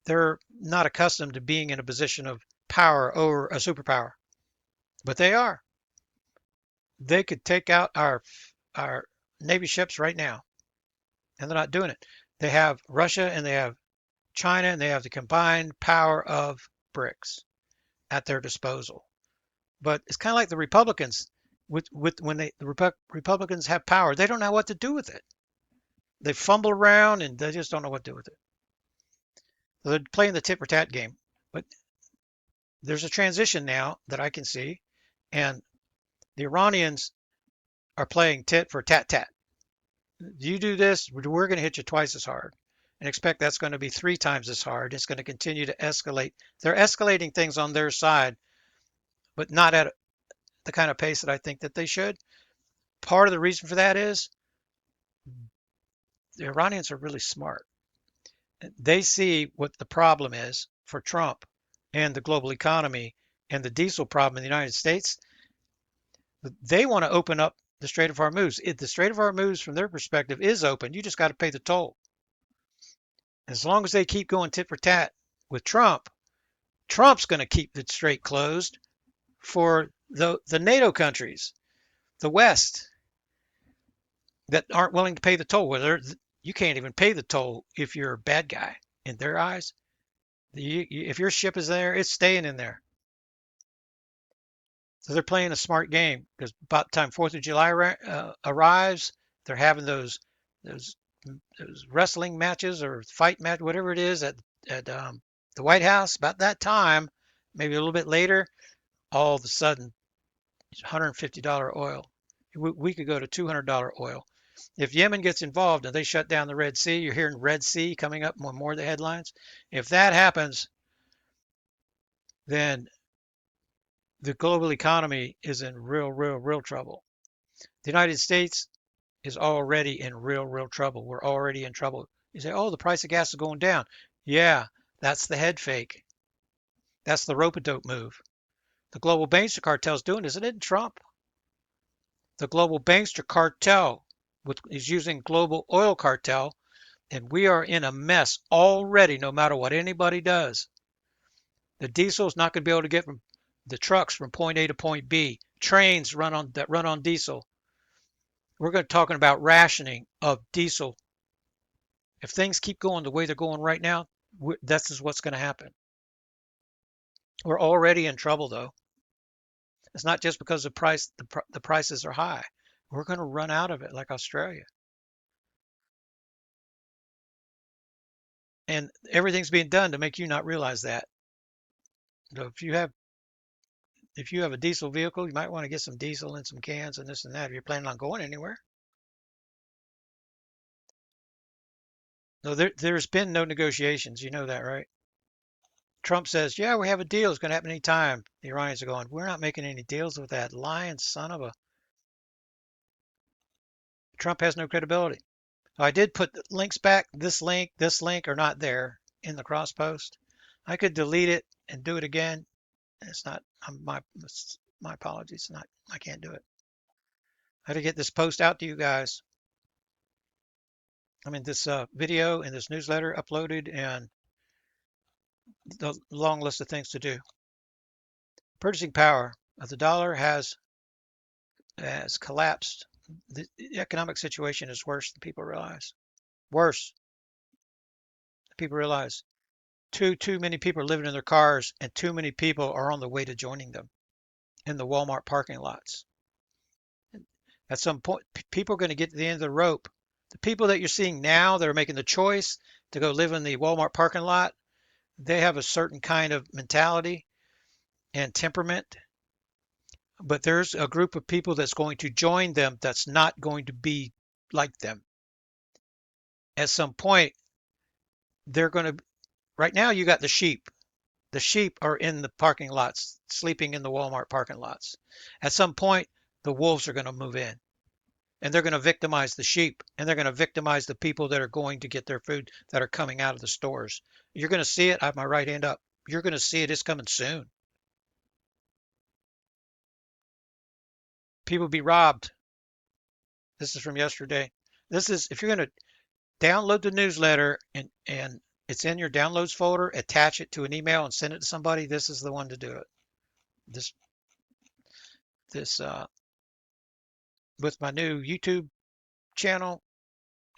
They're not accustomed to being in a position of power over a superpower, but they are. They could take out our Navy ships right now, and they're not doing it. They have Russia and they have China and they have the combined power of BRICS at their disposal. But it's kind of like the Republicans. With when the Republicans have power, they don't know what to do with it. They fumble around and they just don't know what to do with it. So they're playing the tit for tat game. But there's a transition now that I can see, and the Iranians are playing tit for tat tat. You do this, we're going to hit you twice as hard, and expect that's going to be 3 times as hard. It's going to continue to escalate. They're escalating things on their side, but not at the kind of pace that I think that they should. Part of the reason for that is the Iranians are really smart. They see what the problem is for Trump and the global economy and the diesel problem in the United States. They want to open up the Strait of Hormuz. The Strait of Hormuz, from their perspective, is open. You just got to pay the toll. As long as they keep going tit for tat with Trump, Trump's going to keep the strait closed for the NATO countries, the West, that aren't willing to pay the toll. Whether you can't even pay the toll if you're a bad guy in their eyes. If your ship is there, it's staying in there. So they're playing a smart game because about the time 4th of July arrives, they're having those wrestling matches or fight match, whatever it is, at the White House. About that time, maybe a little bit later, all of a sudden, $150 oil. We could go to $200 oil. If Yemen gets involved and they shut down the Red Sea, you're hearing Red Sea coming up more of the headlines. If that happens, then the global economy is in real trouble. The United States is already in real trouble. We're already in trouble. You say, oh, the price of gas is going down. Yeah, that's the head fake. That's the rope-a-dope move. The global bankster cartel is doing, isn't it, Trump? The global bankster cartel is using global oil cartel, and we are in a mess already no matter what anybody does. The diesel is not going to be able to get from the trucks from point A to point B. Trains that run on diesel. We're going to talking about rationing of diesel. If things keep going the way they're going right now, this is what's going to happen. We're already in trouble, though. It's not just because the prices are high. We're going to run out of it like Australia. And everything's being done to make you not realize that. So if you have a diesel vehicle, you might want to get some diesel in some cans and this and that if you're planning on going anywhere. No, there's been no negotiations. You know that, right? Trump says, yeah, we have a deal. It's going to happen anytime. The Iranians are going, we're not making any deals with that lying son of a. Trump has no credibility. So I did put the links back. This link are not there in the cross post. I could delete it and do it again. It's not my apologies. I can't do it. I had to get this post out to you guys. I mean, this video and this newsletter uploaded and the long list of things to do. Purchasing power of the dollar has collapsed. The economic situation is worse than people realize. Worse than people realize. Too many people are living in their cars, and too many people are on the way to joining them in the Walmart parking lots. At some point, people are going to get to the end of the rope. The people that you're seeing now that are making the choice to go live in the Walmart parking lot, they have a certain kind of mentality and temperament. But there's a group of people that's going to join them that's not going to be like them. At some point, they're going to, right now you got the sheep. The sheep are in the parking lots, sleeping in the Walmart parking lots. At some point, the wolves are going to move in and they're going to victimize the sheep and they're going to victimize the people that are going to get their food that are coming out of the stores. You're going to see it. I have my right hand up. You're going to see it. It's coming soon. People be robbed. This is from yesterday. This is, if you're going to download the newsletter and it's in your downloads folder, attach it to an email and send it to somebody, this is the one to do it. This with my new YouTube channel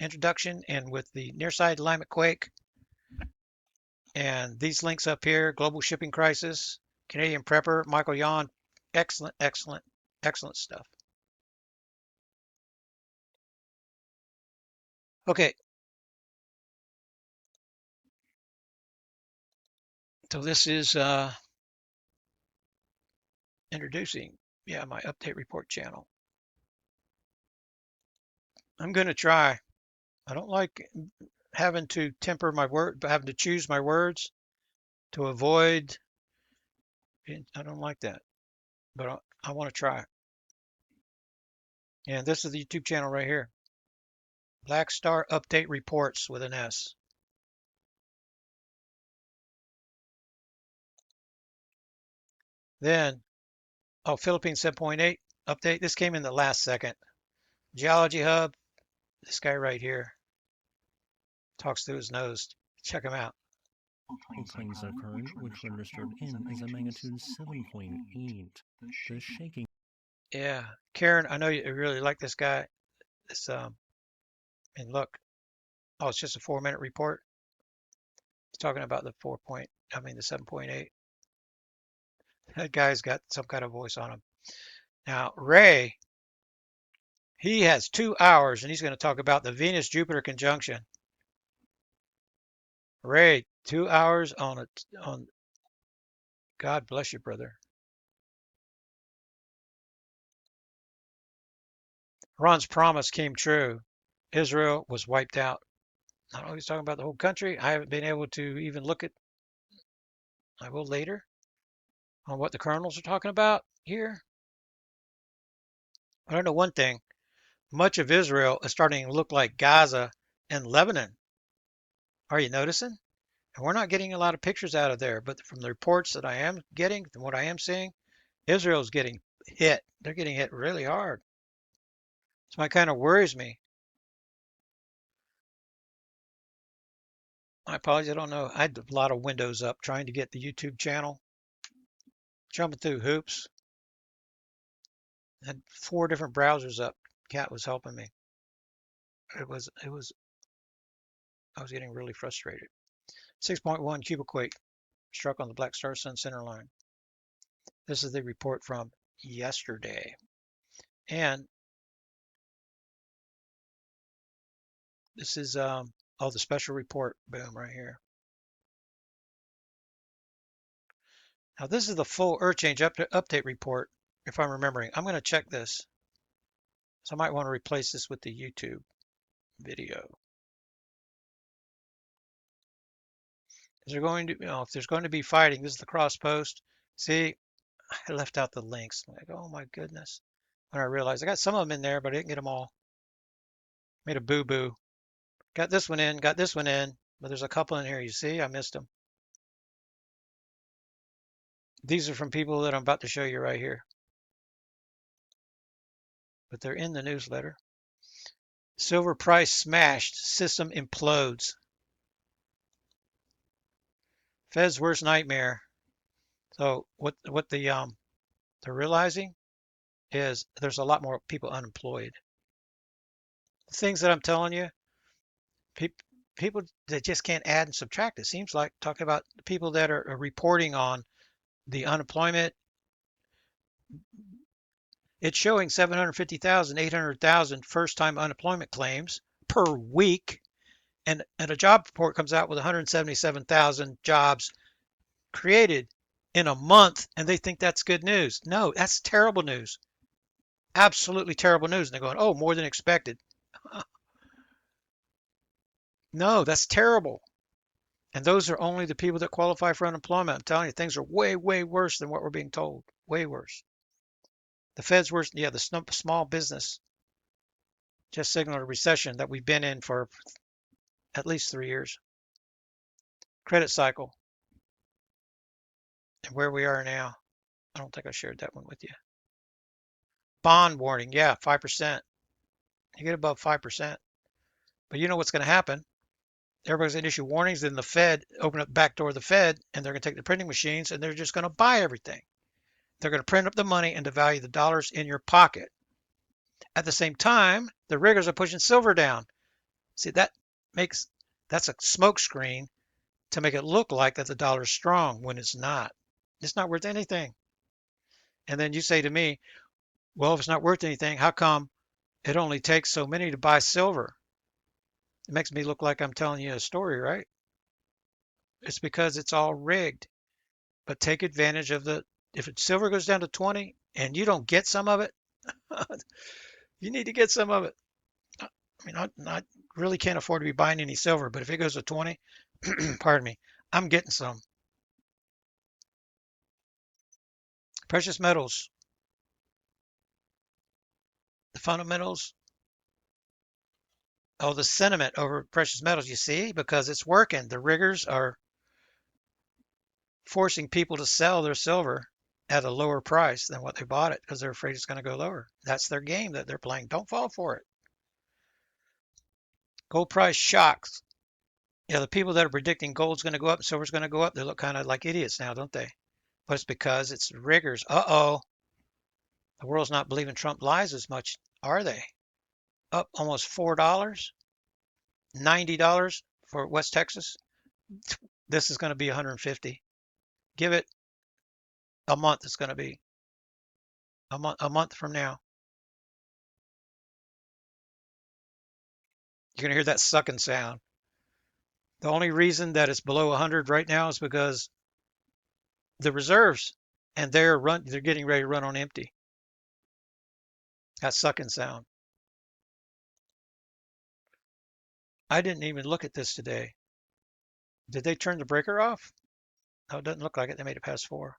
introduction and with the Nearside Alignment Quake and these links up here, Global Shipping Crisis, Canadian Prepper, Michael Yon, excellent, excellent, excellent stuff. Okay, so this is introducing, yeah, my update report channel. I'm going to try. I don't like having to temper my word, having to choose my words to avoid. I don't like that, but I want to try. And this is the YouTube channel right here. Black Star Update Reports with an S. Then, oh, Philippines 7.8 update. This came in the last second. Geology Hub. This guy right here talks through his nose. Check him out. Planes occurred, which were registered in as a magnitude 7.8. The shaking. Yeah, Karen, I know you really like this guy. This and look, oh, it's just a 4-minute report. He's talking about the 7.8. That guy's got some kind of voice on him. Now, Ray, he has 2 hours and he's going to talk about the Venus-Jupiter conjunction. Ray, 2 hours on God bless you, brother. Ron's promise came true. Israel was wiped out. I don't know if he's talking about the whole country. I haven't been able to even look at, I will later, on what the colonels are talking about here. But I know one thing. Much of Israel is starting to look like Gaza and Lebanon. Are you noticing? And we're not getting a lot of pictures out of there, but from the reports that I am getting, from what I am seeing, Israel's getting hit. They're getting hit really hard. So it kind of worries me. I apologize, I don't know. I had a lot of windows up trying to get the YouTube channel, jumping through hoops. I had 4 different browsers up. Cat was helping me. I was getting really frustrated. 6.1 Cuba quake struck on the Black Star Sun center line. This is the report from yesterday. And this is the special report, boom, right here. Now this is the full Earth change update report, if I'm remembering. I'm going to check this. So I might want to replace this with the YouTube video. Is there going to, if there's going to be fighting, this is the cross post. See, I left out the links. I'm like, oh my goodness. When I realized I got some of them in there, but I didn't get them all. Made a boo-boo. Got this one in, got this one in, but there's a couple in here. You see, I missed them. These are from people that I'm about to show you right here. But they're in the newsletter. Silver price smashed, system implodes. Fed's worst nightmare. So what they're realizing is there's a lot more people unemployed. The things that I'm telling you, people that just can't add and subtract. It seems like talking about the people that are reporting on the unemployment. It's showing 750,000, 800,000 first-time unemployment claims per week, and a job report comes out with 177,000 jobs created in a month, and they think that's good news. No, that's terrible news. Absolutely terrible news. And they're going, oh, more than expected. No, that's terrible. And those are only the people that qualify for unemployment. I'm telling you, things are way, way worse than what we're being told. Way worse. The Fed's worse. Yeah, the small business just signaled a recession that we've been in for at least 3 years. Credit cycle and where we are now. I don't think I shared that one with you. Bond warning. Yeah, 5%. You get above 5%. But you know what's going to happen? Everybody's going to issue warnings. Then the Fed open up the back door of the Fed, and they're going to take the printing machines and they're just going to buy everything. They're going to print up the money and devalue the dollars in your pocket. At the same time, the riggers are pushing silver down. See, that's a smokescreen to make it look like that the dollar's strong when it's not. It's not worth anything. And then you say to me, well, if it's not worth anything, how come it only takes so many to buy silver? It makes me look like I'm telling you a story, right? It's because it's all rigged. But take advantage of if silver goes down to 20 and you don't get some of it, you need to get some of it. I mean, I really can't afford to be buying any silver, but if it goes to 20, pardon me, I'm getting some. Precious metals, the fundamentals, oh, the sentiment over precious metals, you see, because it's working. The riggers are forcing people to sell their silver at a lower price than what they bought it because they're afraid it's going to go lower. That's their game that they're playing. Don't fall for it. Gold price shocks. Yeah, the people that are predicting gold's going to go up and silver's going to go up, they look kind of like idiots now, don't they? But it's because it's riggers. Uh-oh, the world's not believing Trump lies as much, are they? Up almost $4, $90 for West Texas. This is going to be 150. Give it a month. It's going to be a month from now. You're going to hear that sucking sound. The only reason that it's below 100 right now is because the reserves and they're getting ready to run on empty. That sucking sound. I didn't even look at this today. Did they turn the breaker off? No, it doesn't look like it. They made it past 4.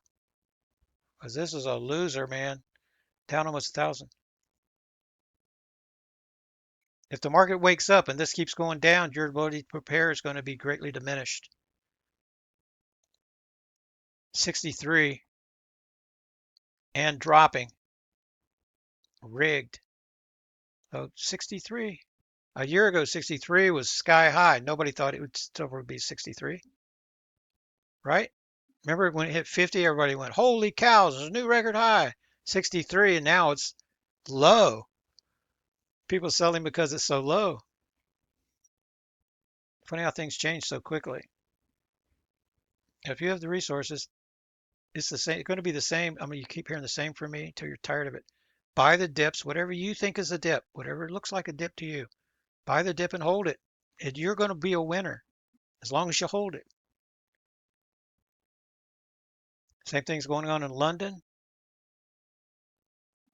Because this is a loser, man. Down almost 1,000. If the market wakes up and this keeps going down, your ability to prepare is going to be greatly diminished. 63 and dropping. Rigged. So 63. A year ago, 63 was sky high. Nobody thought it would still be 63, right? Remember when it hit 50, everybody went, holy cows, there's a new record high. 63, and now it's low. People selling because it's so low. Funny how things change so quickly. If you have the resources, it's the same. It's going to be the same. I mean, you keep hearing the same from me until you're tired of it. Buy the dips, whatever you think is a dip, whatever it looks like a dip to you. Buy the dip and hold it. And you're going to be a winner as long as you hold it. Same thing's going on in London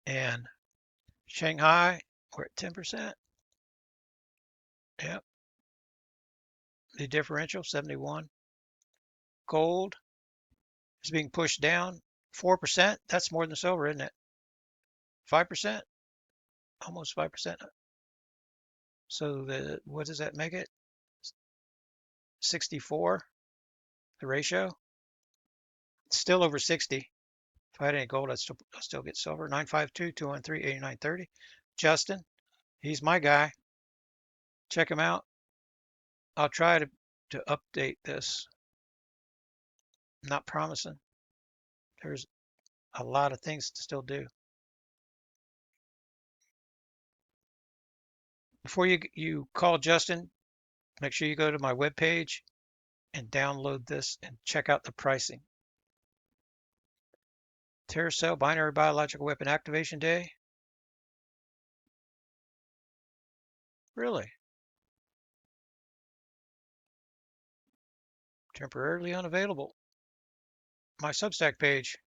and Shanghai. We're at 10%. Yep. The differential, 71. Gold is being pushed down. 4%. That's more than silver, isn't it? 5%. Almost 5%. So what does that make it? 64, the ratio. It's still over 60. If I had any gold, I'd still get silver. 952-213-8930. Justin, he's my guy. Check him out. I'll try to update this. I'm not promising. There's a lot of things to still do. Before you call Justin, make sure you go to my webpage and download this and check out the pricing. TerraCell Binary Biological Weapon Activation Day. Really? Temporarily unavailable. My Substack page.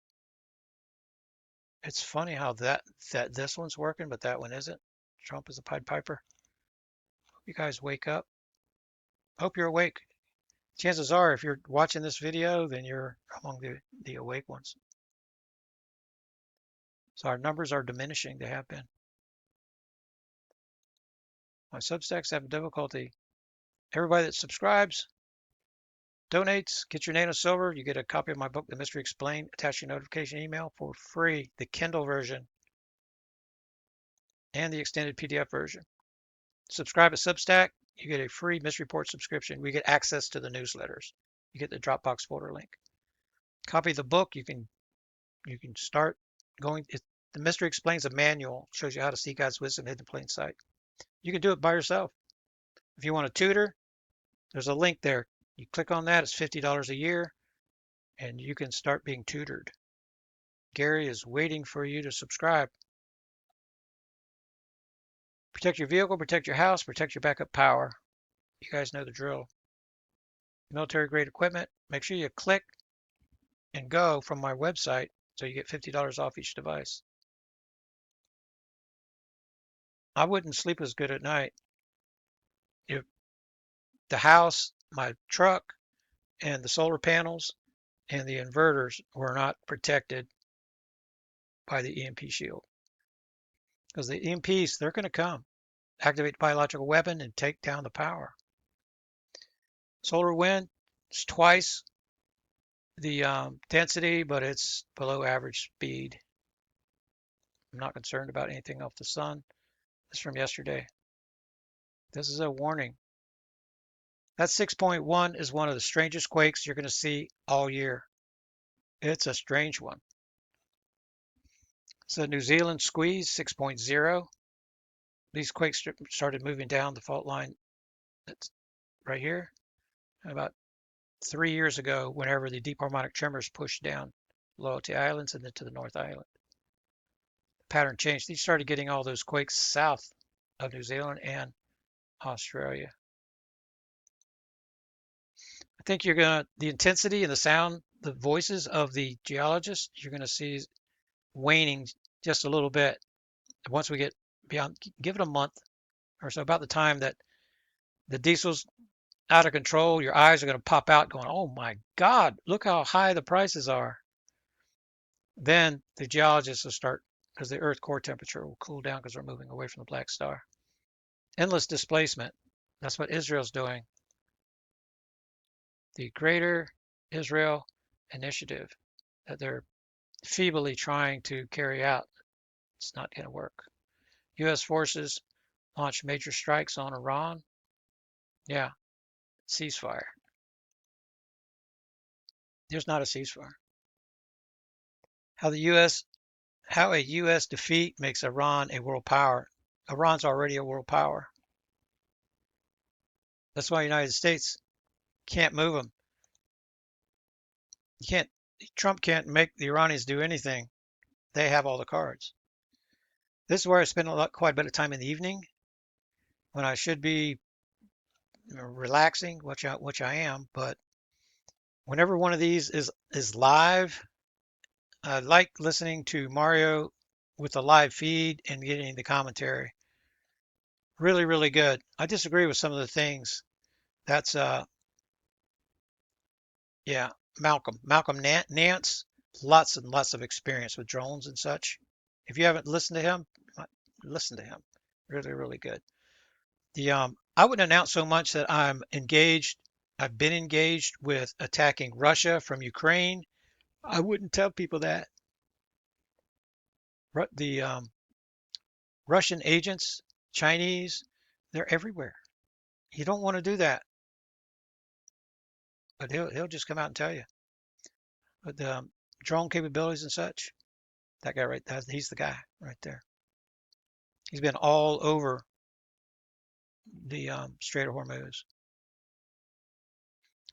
It's funny how that this one's working, but that one isn't. Trump is a Pied Piper. You guys wake up. Hope you're awake. Chances are, if you're watching this video, then you're among the awake ones. So our numbers are diminishing. They have been. My Substacks have difficulty. Everybody that subscribes, donates, get your name of silver. You get a copy of my book, The Mystery Explained, attach your notification email for free, the Kindle version and the extended PDF version. Subscribe to Substack, you get a free Mystery Report subscription. We get access to the newsletters. You get the Dropbox folder link. Copy the book. You can start going. The Mystery Explains a manual, shows you how to see God's wisdom hidden in plain sight. You can do it by yourself. If you want a tutor, there's a link there. You click on that. It's $50 a year, and you can start being tutored. Gary is waiting for you to subscribe. Protect your vehicle, protect your house, protect your backup power. You guys know the drill. Military grade equipment. Make sure you click and go from my website so you get $50 off each device. I wouldn't sleep as good at night if the house, my truck, and the solar panels and the inverters were not protected by the EMP shield. Because the EMPs, they're going to come, activate the biological weapon, and take down the power. Solar wind is twice the density, but it's below average speed. I'm not concerned about anything off the sun. This is from yesterday. This is a warning. That 6.1 is one of the strangest quakes you're going to see all year. It's a strange one. So New Zealand squeeze 6.0. These quakes started moving down the fault line. That's right here. About 3 years ago, whenever the deep harmonic tremors pushed down Loyalty Islands and then to the North Island. The pattern changed. These started getting all those quakes south of New Zealand and Australia. I think the intensity and the sound, the voices of the geologists, you're going to see waning just a little bit. Once we get beyond, give it a month or so, about the time that the diesel's out of control, your eyes are going to pop out going, oh my God, look how high the prices are. Then the geologists will start, because the Earth core temperature will cool down because we're moving away from the black star. Endless displacement. That's what Israel's doing. The Greater Israel Initiative that they're feebly trying to carry out. It's not going to work. U.S. forces launched major strikes on Iran. Yeah, ceasefire. There's not a ceasefire. How a U.S. defeat makes Iran a world power. Iran's already a world power. That's why the United States can't move them. Trump can't make the Iranians do anything. They have all the cards. This is where I spend quite a bit of time in the evening when I should be relaxing, which I am. But whenever one of these is live, I like listening to Mario with a live feed and getting the commentary. Really, really good. I disagree with some of the things. That's yeah, Malcolm Nance, lots and lots of experience with drones and such. If you haven't listened to him, listen to him. Really, really good. The I wouldn't announce so much that I'm engaged. I've been engaged with attacking Russia from Ukraine. I wouldn't tell people that. The Russian agents, Chinese, they're everywhere. You don't want to do that, but he'll just come out and tell you. But the drone capabilities and such, that guy right there, he's the guy right there. He's been all over the Strait of Hormuz.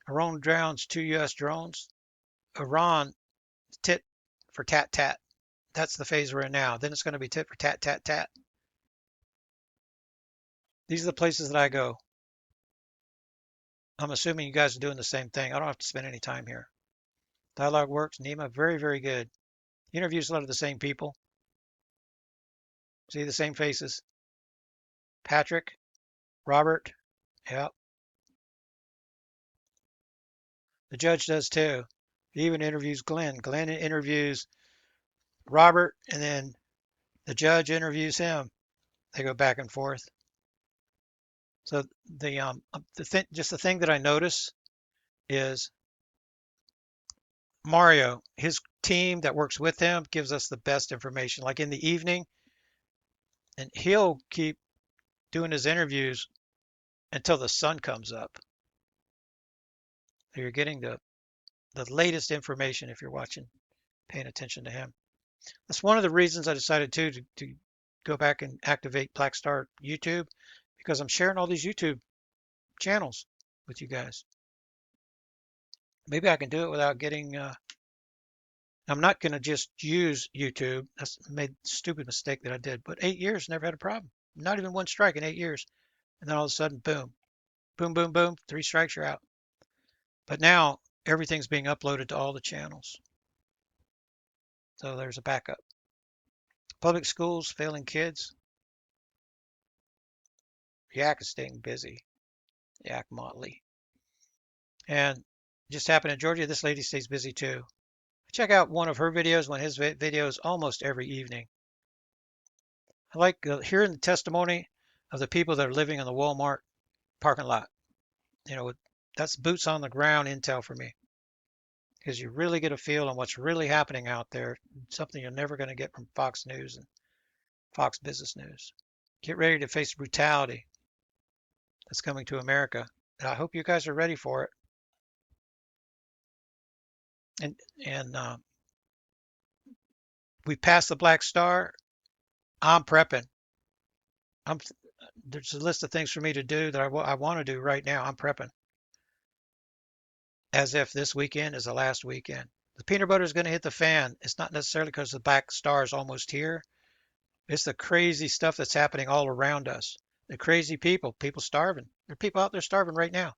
Iran drowns 2 U.S. drones. Iran, tit for tat tat. That's the phase we're in now. Then it's going to be tit for tat tat tat. These are the places that I go. I'm assuming you guys are doing the same thing. I don't have to spend any time here. Dialogue works. Nima, very, very good. He interviews a lot of the same people. See the same faces. Patrick, Robert, yep. The judge does too. He even interviews Glenn. Glenn interviews Robert, and then the judge interviews him. They go back and forth. So just the thing that I notice is Mario, his team that works with him gives us the best information. Like in the evening, and he'll keep doing his interviews until the sun comes up. So you're getting the latest information if you're watching, paying attention to him. That's one of the reasons I decided to go back and activate Black Star YouTube, because I'm sharing all these YouTube channels with you guys. Maybe I can do it without getting. I'm not going to just use YouTube. That's made a stupid mistake that I did. But 8 years, never had a problem. Not even one strike in 8 years. And then all of a sudden, boom, boom, boom, boom, 3 strikes, you're out. But now everything's being uploaded to all the channels. So there's a backup. Public schools, failing kids. Yak is staying busy. Yak Motley. And just happened in Georgia, this lady stays busy too. Check out one of her videos, one of his videos, almost every evening. I like hearing the testimony of the people that are living in the Walmart parking lot. You know, that's boots on the ground intel for me, because you really get a feel on what's really happening out there, something you're never going to get from Fox News and Fox Business News. Get ready to face brutality that's coming to America, and I hope you guys are ready for it. And we passed the Black Star. I'm prepping. There's a list of things for me to do that I want to do right now. I'm prepping as if this weekend is the last weekend. The peanut butter is going to hit the fan. It's not necessarily because the Black Star is almost here. It's the crazy stuff that's happening all around us. The crazy people starving. There are people out there starving right now.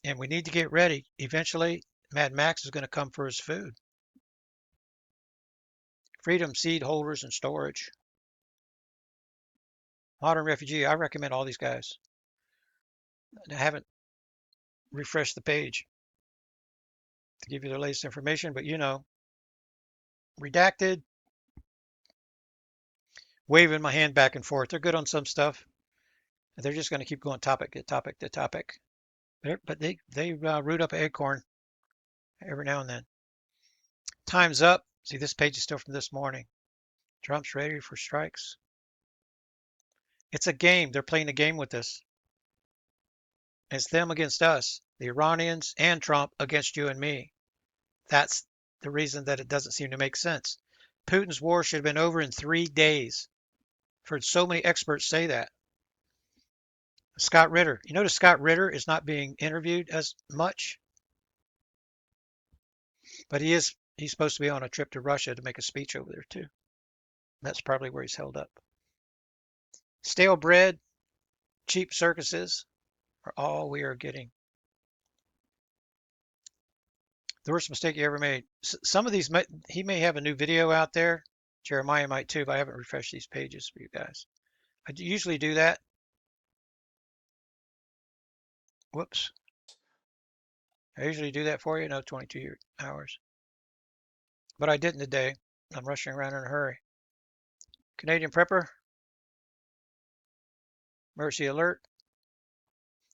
And we need to get ready. Eventually, Mad Max is going to come for his food. Freedom Seed Holders and Storage. Modern Refugee. I recommend all these guys. I haven't refreshed the page to give you the latest information, but you know, Redacted, waving my hand back and forth. They're good on some stuff. They're just going to keep going topic to topic to topic. But they root up an acorn every now and then. Time's up. See, this page is still from this morning. Trump's ready for strikes. It's a game. They're playing a game with us. It's them against us, the Iranians and Trump against you and me. That's the reason that it doesn't seem to make sense. Putin's war should have been over in 3 days. I've heard so many experts say that. Scott Ritter. You notice Scott Ritter is not being interviewed as much, but he's supposed to be on a trip to Russia to make a speech over there too. That's probably where he's held up. Stale bread, cheap circuses are all we are getting. The worst mistake you ever made. Some of these, he may have a new video out there. Jeremiah might too, but I haven't refreshed these pages for you guys. I usually do that. Whoops. I usually do that for you. No, 22 hours. But I didn't today. I'm rushing around in a hurry. Canadian Prepper. Mercy alert.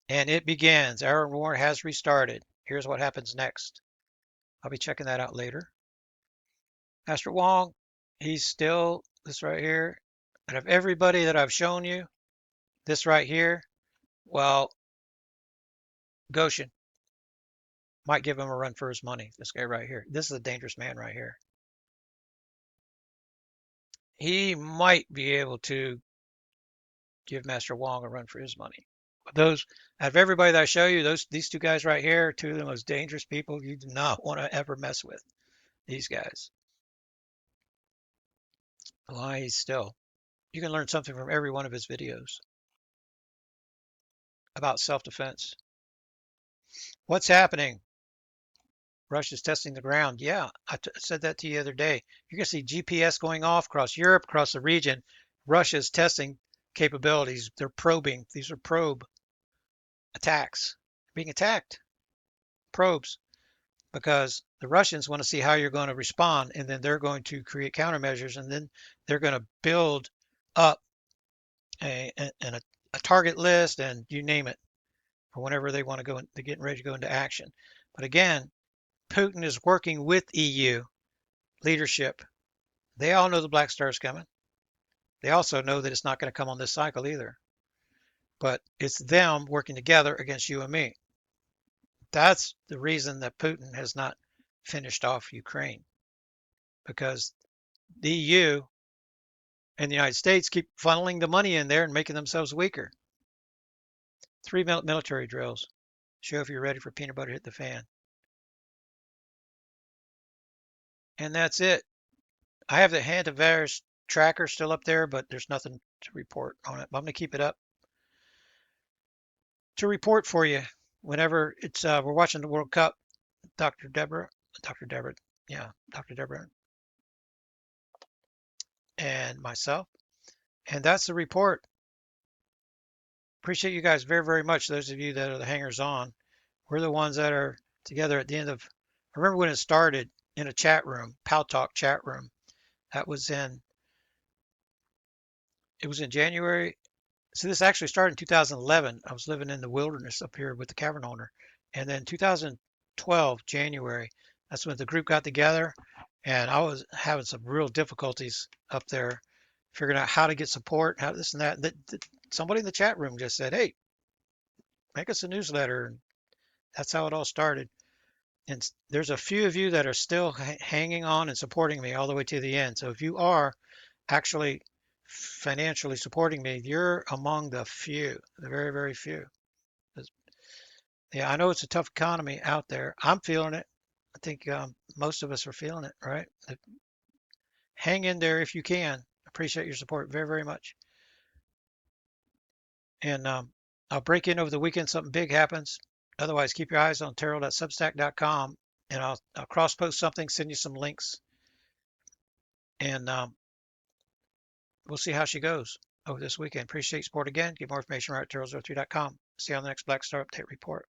And it begins. Our war has restarted. Here's what happens next. I'll be checking that out later. Master Wong, he's still this right here. And of everybody that I've shown you, this right here, well, Goshen might give him a run for his money. This guy right here. This is a dangerous man right here. He might be able to give Master Wong a run for his money. But those, out of everybody that I show you, these two guys right here, two of the most dangerous people you do not want to ever mess with. These guys. Lie still. You can learn something from every one of his videos about self-defense. What's happening? Russia's testing the ground. Yeah, I said that to you the other day. You're going to see GPS going off across Europe, across the region. Russia's testing capabilities. They're probing. These are probe attacks. being attacked, probes, because the Russians want to see how you're going to respond, and then they're going to create countermeasures, and then they're going to build up a target list, and you name it, for whenever they want to go, they're getting ready to go into action. But again, Putin is working with EU leadership. They all know the Black Star is coming. They also know that it's not going to come on this cycle either. But it's them working together against you and me. That's the reason that Putin has not finished off Ukraine, because the EU and the United States keep funneling the money in there and making themselves weaker. 3 military drills. Show if you're ready for peanut butter to hit the fan. And that's it. I have the hantavirus tracker still up there, but there's nothing to report on it. But I'm going to keep it up to report for you whenever it's we're watching the World Cup. Dr. Deborah, yeah, Dr. Deborah and myself. And that's the report. Appreciate you guys very, very much. Those of you that are the hangers on. We're the ones that are together at the end of, I remember when it started in a chat room, Pal Talk chat room. That was it was in January. So this actually started in 2011. I was living in the wilderness up here with the cavern owner. And then 2012, January, that's when the group got together. And I was having some real difficulties up there, figuring out how to get support, how this and that. Somebody in the chat room just said, hey, make us a newsletter. And that's how it all started. And there's a few of you that are still hanging on and supporting me all the way to the end. So if you are actually financially supporting me, you're among the few, the very, very few. Yeah, I know it's a tough economy out there. I'm feeling it. I think most of us are feeling it, right? Hang in there if you can. Appreciate your support very, very much. And I'll break in over the weekend. Something big happens. Otherwise, keep your eyes on terrell.substack.com, and I'll cross post something, send you some links, and we'll see how she goes over this weekend. Appreciate your support again. Get more information right at terrell03.com. See you on the next Black Star Update report.